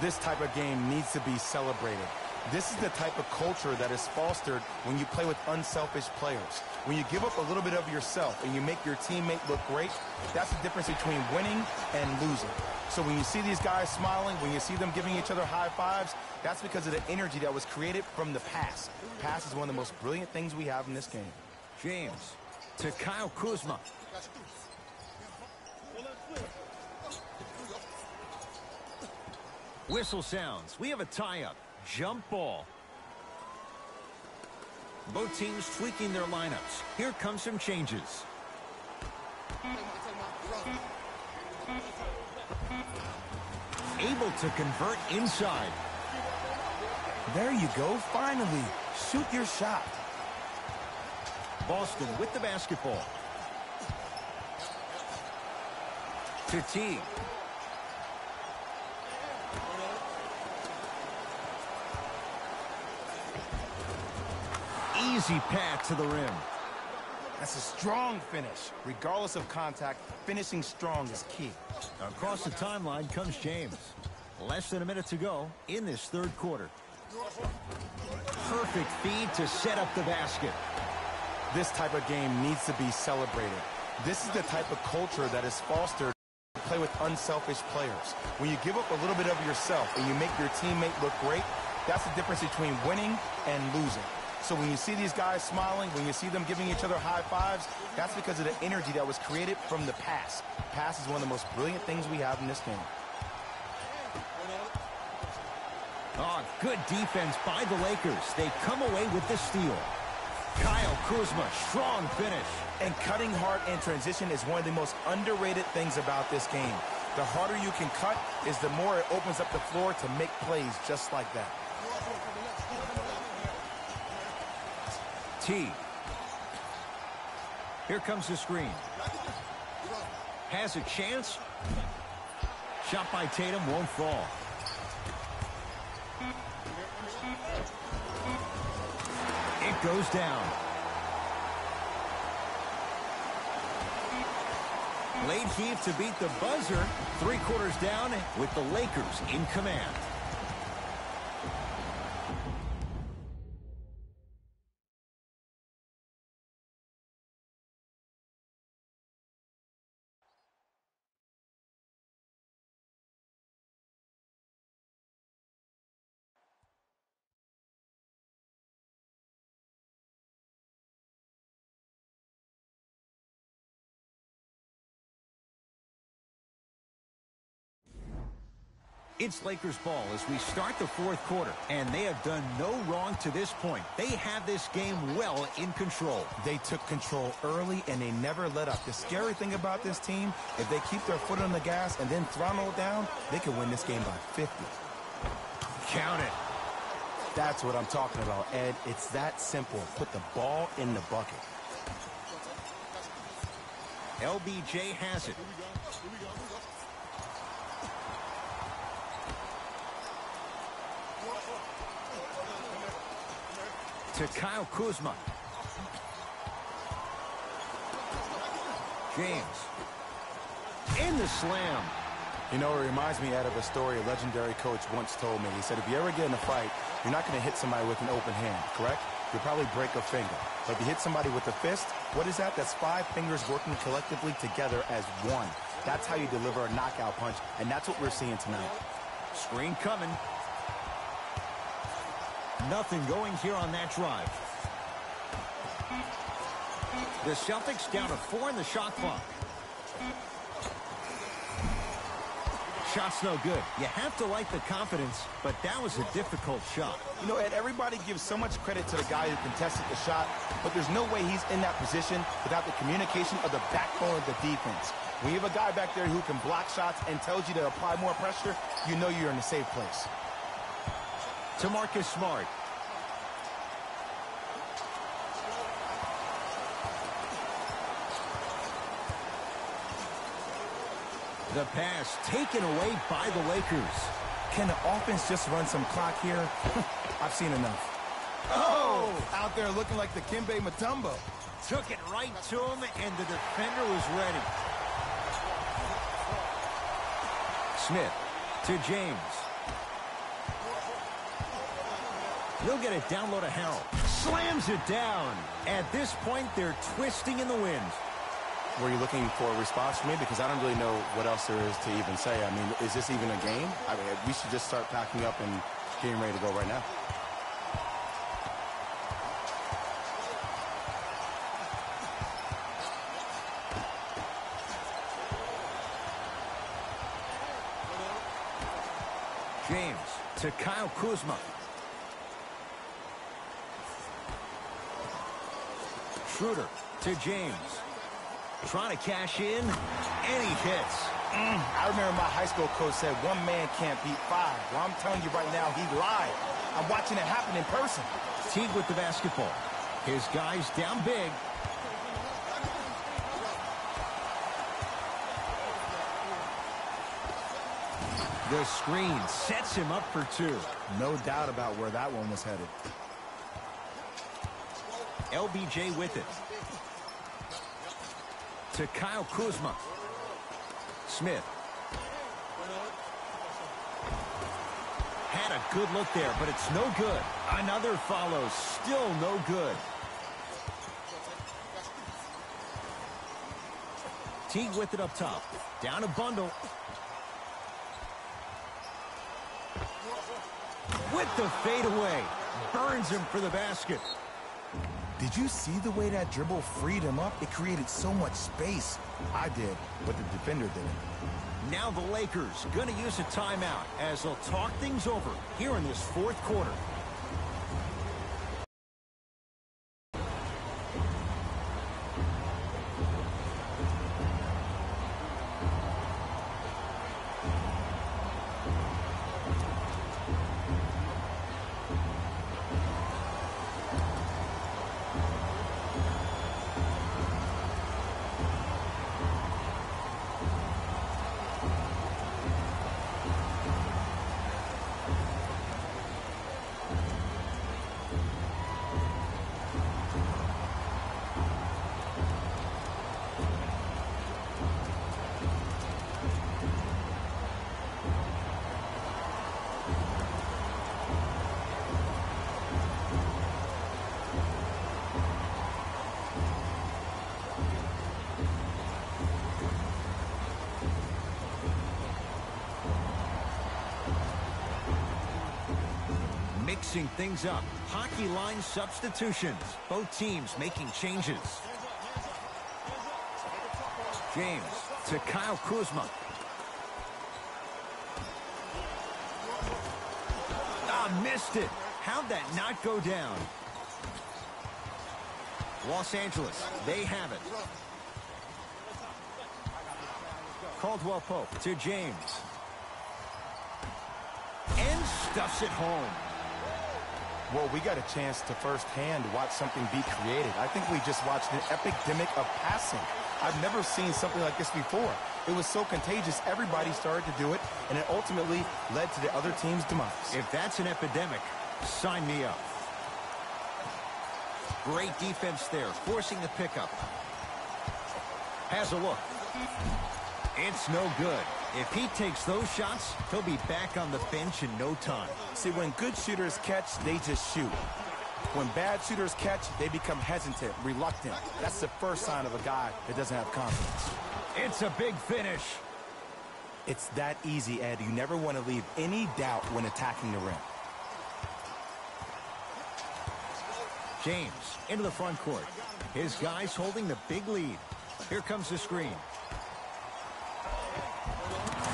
This type of game needs to be celebrated. This is the type of culture that is fostered when you play with unselfish players. When you give up a little bit of yourself and you make your teammate look great, that's the difference between winning and losing. So when you see these guys smiling, when you see them giving each other high fives, that's because of the energy that was created from the pass. Pass is one of the most brilliant things we have in this game. James to Kyle Kuzma. Whistle sounds. We have a tie-up. Jump ball. Both teams tweaking their lineups. Here comes some changes. Able to convert inside. There you go. Finally, shoot your shot. Boston with the basketball. To T. Easy path to the rim. That's a strong finish. Regardless of contact, finishing strong is key. Across the timeline comes James. Less than a minute to go in this third quarter. Perfect feed to set up the basket. This type of game needs to be celebrated. This is the type of culture that is fostered to play with unselfish players. When you give up a little bit of yourself and you make your teammate look great, that's the difference between winning and losing. So when you see these guys smiling, when you see them giving each other high fives, that's because of the energy that was created from the pass. Pass is one of the most brilliant things we have in this game. Oh, good defense by the Lakers. They come away with the steal. Kyle Kuzma, strong finish. And cutting hard in transition is one of the most underrated things about this game. The harder you can cut is the more it opens up the floor to make plays just like that. T. Here comes the screen. Has a chance. Shot by Tatum won't fall. It goes down. Late heave to beat the buzzer. 3 quarters down with the Lakers in command. It's Lakers ball as we start the 4th quarter, and they have done no wrong to this point. They have this game well in control. They took control early, and they never let up. The scary thing about this team, if they keep their foot on the gas and then throttle it down, they can win this game by 50. Count it. That's what I'm talking about, Ed. It's that simple. Put the ball in the bucket. LBJ has it. To Kyle Kuzma. James. In the slam. You know, it reminds me, Ed, of a story a legendary coach once told me. He said, if you ever get in a fight, you're not going to hit somebody with an open hand, correct? You'll probably break a finger. But if you hit somebody with a fist, what is that? That's 5 fingers working collectively together as one. That's how you deliver a knockout punch, and that's what we're seeing tonight. Screen coming. Nothing going here on that drive. The Celtics down to 4 in the shot clock. Shot's no good. You have to like the confidence, but that was a difficult shot. You know, Ed, everybody gives so much credit to the guy who contested the shot, but there's no way he's in that position without the communication of the backbone of the defense. When you have a guy back there who can block shots and tells you to apply more pressure, you know you're in a safe place. To Marcus Smart. The pass taken away by the Lakers. Can the offense just run some clock here? I've seen enough. Oh! Out there looking like the Kimbe Mutombo. Took it right to him, and the defender was ready. Smith to James. He'll get it down low to Harold. Slams it down. At this point, they're twisting in the wind. Were you looking for a response from me? Because I don't really know what else there is to even say. I mean, is this even a game? I mean, we should just start packing up and getting ready to go right now. James to Kyle Kuzma. Schroeder to James. Trying to cash in, and he hits. I remember my high school coach said, one man can't beat 5. Well, I'm telling you right now, he lied. I'm watching it happen in person. Teague with the basketball. His guys down big. The screen sets him up for 2. No doubt about where that one was headed. LBJ with it. To Kyle Kuzma. Smith. Had a good look there, but it's no good. Another follows. Still no good. Teague with it up top. Down a bundle. With the fadeaway. Burns him for the basket. Did you see the way that dribble freed him up? It created so much space. I did, but the defender didn't. Now the Lakers going to use a timeout as they'll talk things over here in this 4th quarter. Mixing things up. Hockey line substitutions. Both teams making changes. James to Kyle Kuzma. Missed it. How'd that not go down? Los Angeles, they have it. Caldwell Pope to James. And stuffs it home. Well, we got a chance to firsthand watch something be created. I think we just watched an epidemic of passing. I've never seen something like this before. It was so contagious, everybody started to do it, and it ultimately led to the other team's demise. If that's an epidemic, sign me up. Great defense there, forcing the pickup. Has a look. It's no good. If he takes those shots, he'll be back on the bench in no time. See, when good shooters catch, they just shoot. When bad shooters catch, they become hesitant, reluctant. That's the first sign of a guy that doesn't have confidence. It's a big finish. It's that easy, Ed. You never want to leave any doubt when attacking the rim. James into the front court. His guys holding the big lead. Here comes the screen.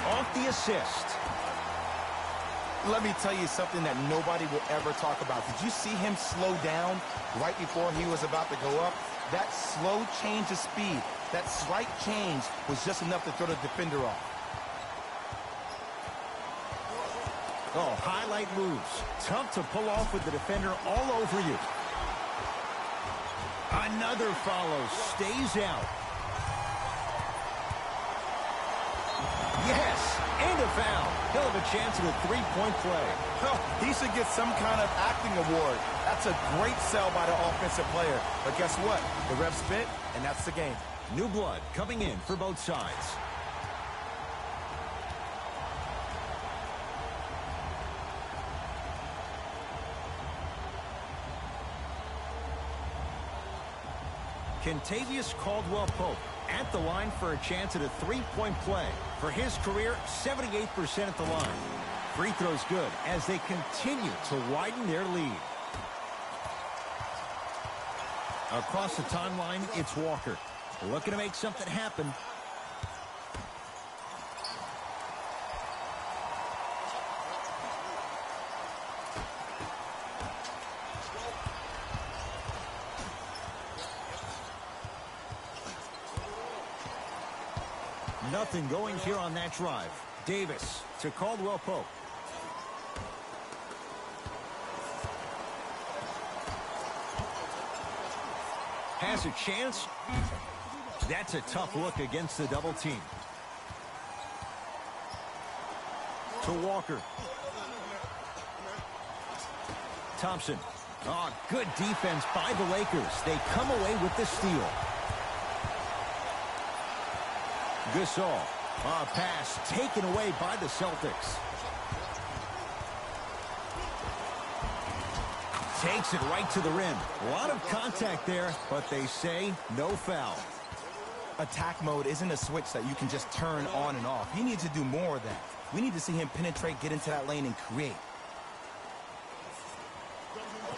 Off the assist. Let me tell you something that nobody will ever talk about. Did you see him slow down right before he was about to go up? That slow change of speed, that slight change was just enough to throw the defender off. Oh, highlight moves. Tough to pull off with the defender all over you. Another follow. Stays out. Yes, and a foul. He'll have a chance at a three-point play. Oh, he should get some kind of acting award. That's a great sell by the offensive player. But guess what? The refs spit, and that's the game. New blood coming in for both sides. Kentavious Caldwell-Pope at the line for a chance at a three-point play. For his career, 78% at the line. Free throws good as they continue to widen their lead. Across the timeline, it's Walker. Looking to make something happen. Nothing going here on that drive. Davis to Caldwell-Pope. Has a chance. That's a tough look against the double team. To Walker. Thompson. Oh, good defense by the Lakers. They come away with the steal. Gasol. A pass taken away by the Celtics. Takes it right to the rim. A lot of contact there, but they say no foul. Attack mode isn't a switch that you can just turn on and off. He needs to do more of that. We need to see him penetrate, get into that lane, and create.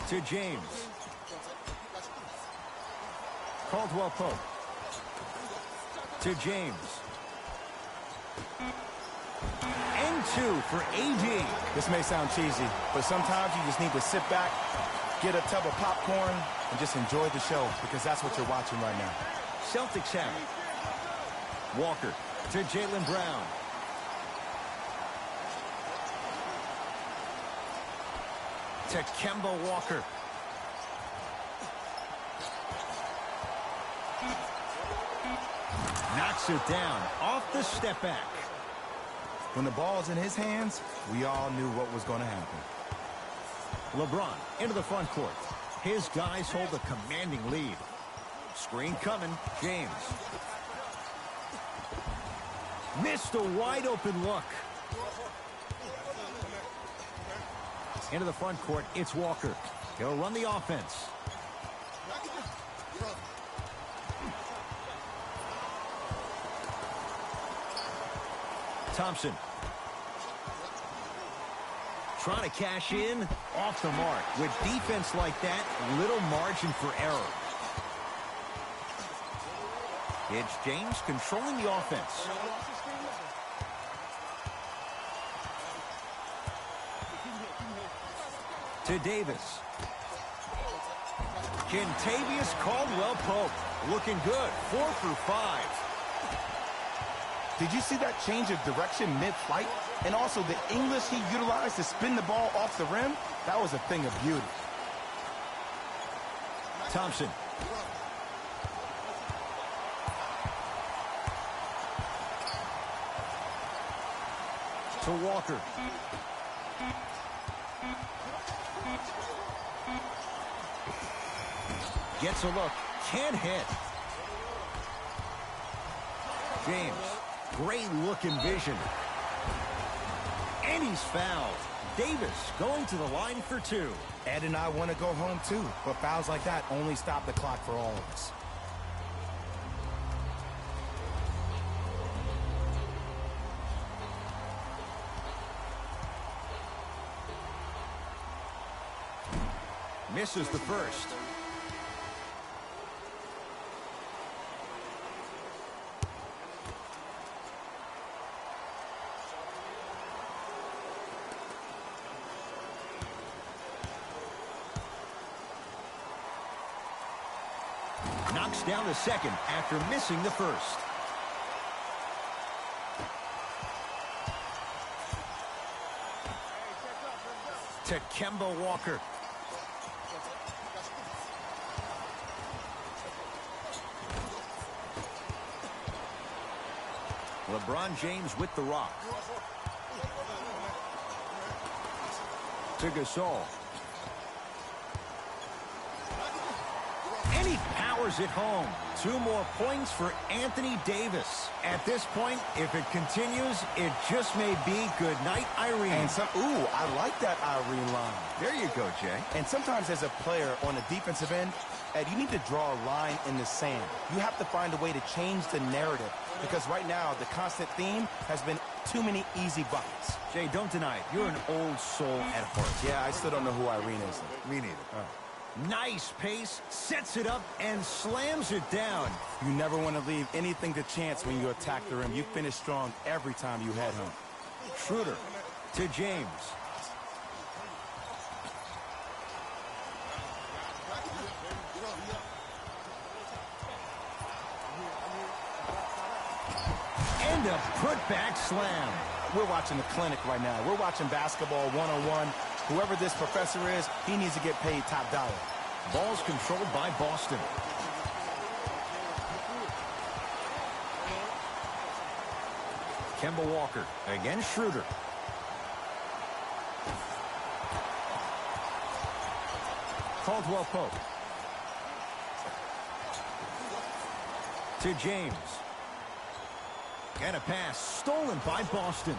To James. Caldwell-Pope. To James. And two for AD. This may sound cheesy, but sometimes you just need to sit back, get a tub of popcorn, and just enjoy the show, because that's what you're watching right now. Celtics have it. Walker to Jaylen Brown. To Kemba Walker. Knocks it down off the step back. When the ball's in his hands, we all knew what was going to happen. LeBron into the front court. His guys hold a commanding lead. Screen coming. James. Missed a wide open look. Into the front court, it's Walker. He'll run the offense. Thompson. Trying to cash in, off the mark. With defense like that, little margin for error. It's James controlling the offense. To Davis. Kentavious Caldwell-Pope. Looking good. 4 for 5. Did you see that change of direction mid-flight? And also the English he utilized to spin the ball off the rim? That was a thing of beauty. Thompson. To Walker. Gets a look. Can't hit. James. Great look and vision. And he's fouled. Davis going to the line for 2. Ed and I want to go home too, but fouls like that only stop the clock for all of us. Misses the first. Knocks down the second after missing the first. To Kemba Walker. LeBron James with the rock. To Gasol. And he powers it home. 2 more points for Anthony Davis. At this point, if it continues, it just may be good night, Irene. And I like that Irene line. There you go, Jay. And sometimes as a player on the defensive end, Ed, you need to draw a line in the sand. You have to find a way to change the narrative because right now the constant theme has been too many easy buckets. Jay, don't deny it. You're an old soul at heart. Yeah, I still don't know who Irene is. Me neither. Nice pace, sets it up, and slams it down. You never want to leave anything to chance when you attack the rim. You finish strong every time you head home. Schroeder to James. And a put-back slam. We're watching the clinic right now. We're watching basketball one-on-one. Whoever this professor is, he needs to get paid top dollar. Ball's controlled by Boston. Kemba Walker against Schroeder. Caldwell-Pope. To James. And a pass stolen by Boston.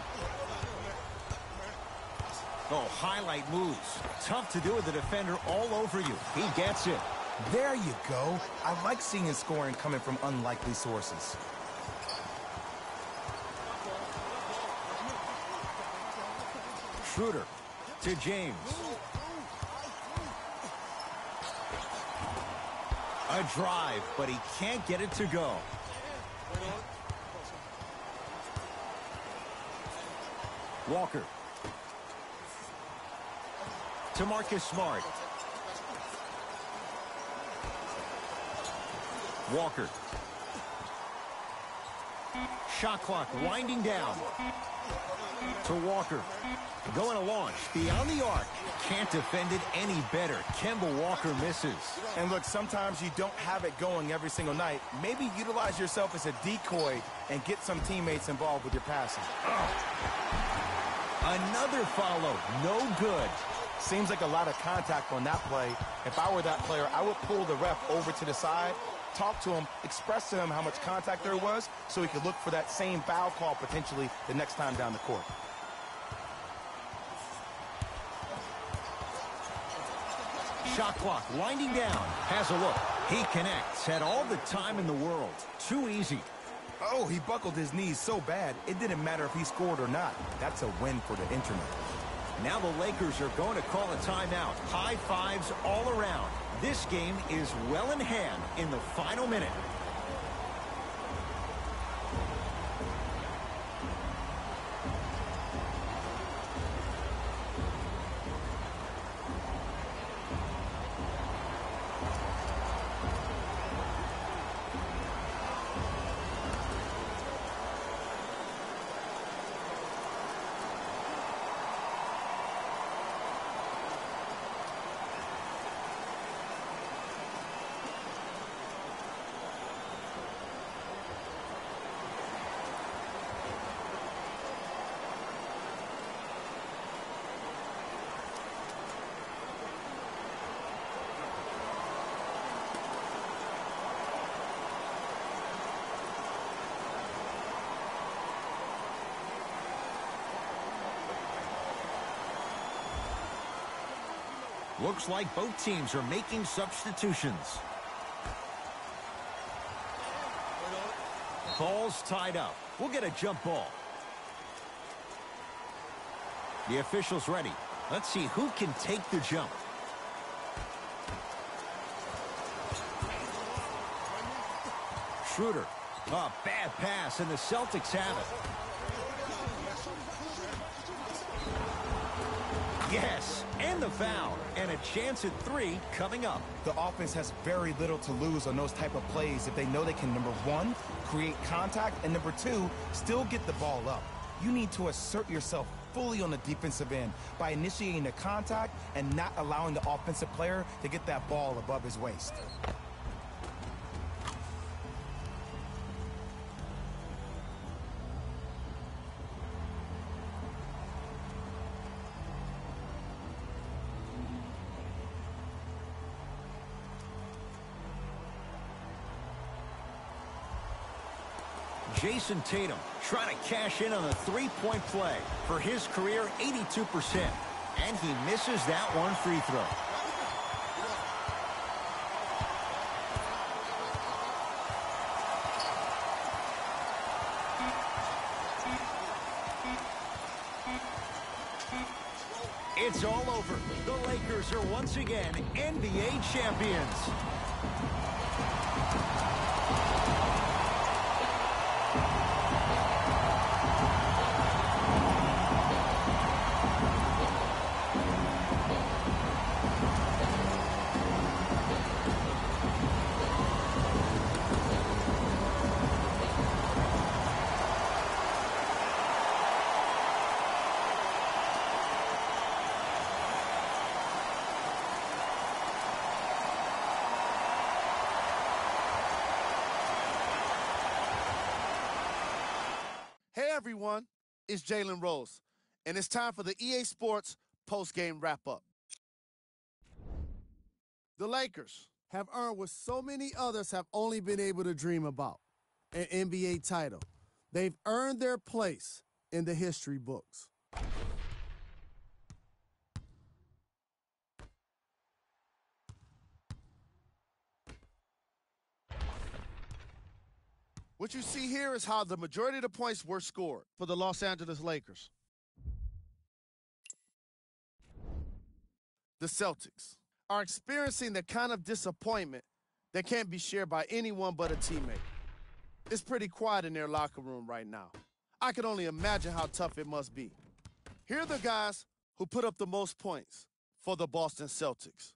Oh, highlight moves. Tough to do with the defender all over you. He gets it. There you go. I like seeing his scoring coming from unlikely sources. Schroeder to James. A drive, but he can't get it to go. Walker. To Marcus Smart. Walker. Shot clock winding down. To Walker. Going to launch beyond the arc. Can't defend it any better. Kemba Walker misses. And look, sometimes you don't have it going every single night. Maybe utilize yourself as a decoy and get some teammates involved with your passing. Another follow. No good. Seems like a lot of contact on that play. If I were that player, I would pull the ref over to the side, talk to him, express to him how much contact there was so he could look for that same foul call potentially the next time down the court. Shot clock winding down. Has a look. He connects. Had all the time in the world. Too easy. Oh, he buckled his knees so bad, it didn't matter if he scored or not. That's a win for the internet. Now the Lakers are going to call a timeout. High fives all around. This game is well in hand in the final minute. Looks like both teams are making substitutions. Ball's tied up. We'll get a jump ball. The official's ready. Let's see who can take the jump. Schroeder. A bad pass, and the Celtics have it. Yes, and the foul, and a chance at 3 coming up. The offense has very little to lose on those type of plays if they know they can, number one, create contact, and number two, still get the ball up. You need to assert yourself fully on the defensive end by initiating the contact and not allowing the offensive player to get that ball above his waist. Jason Tatum trying to cash in on a three-point play. For his career, 82%. And he misses that one free throw. It's all over. The Lakers are once again NBA champions. Hey everyone, it's Jalen Rose, and it's time for the EA Sports post-game wrap-up. The Lakers have earned what so many others have only been able to dream about, an NBA title. They've earned their place in the history books. What you see here is how the majority of the points were scored for the Los Angeles Lakers. The Celtics are experiencing the kind of disappointment that can't be shared by anyone but a teammate. It's pretty quiet in their locker room right now. I can only imagine how tough it must be. Here are the guys who put up the most points for the Boston Celtics.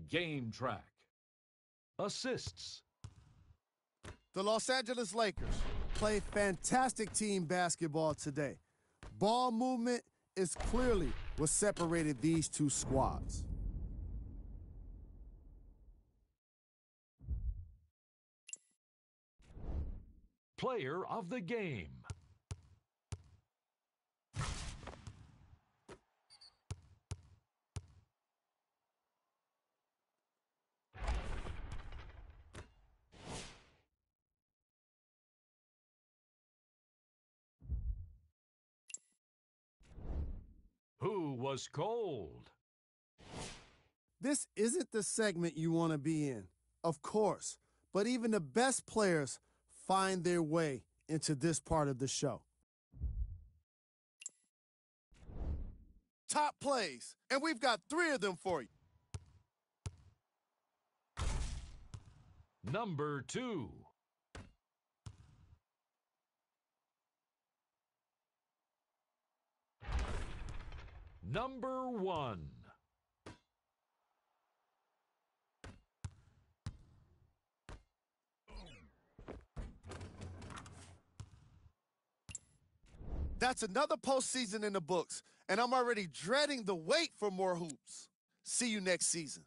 Game track. Assists. The Los Angeles Lakers play fantastic team basketball today. Ball movement is clearly what separated these two squads. Player of the game. Who was cold? This isn't the segment you want to be in, of course, but even the best players find their way into this part of the show. top plays, and we've got 3 of them for you. Number 2. Number 1. That's another postseason in the books, and I'm already dreading the wait for more hoops. See you next season.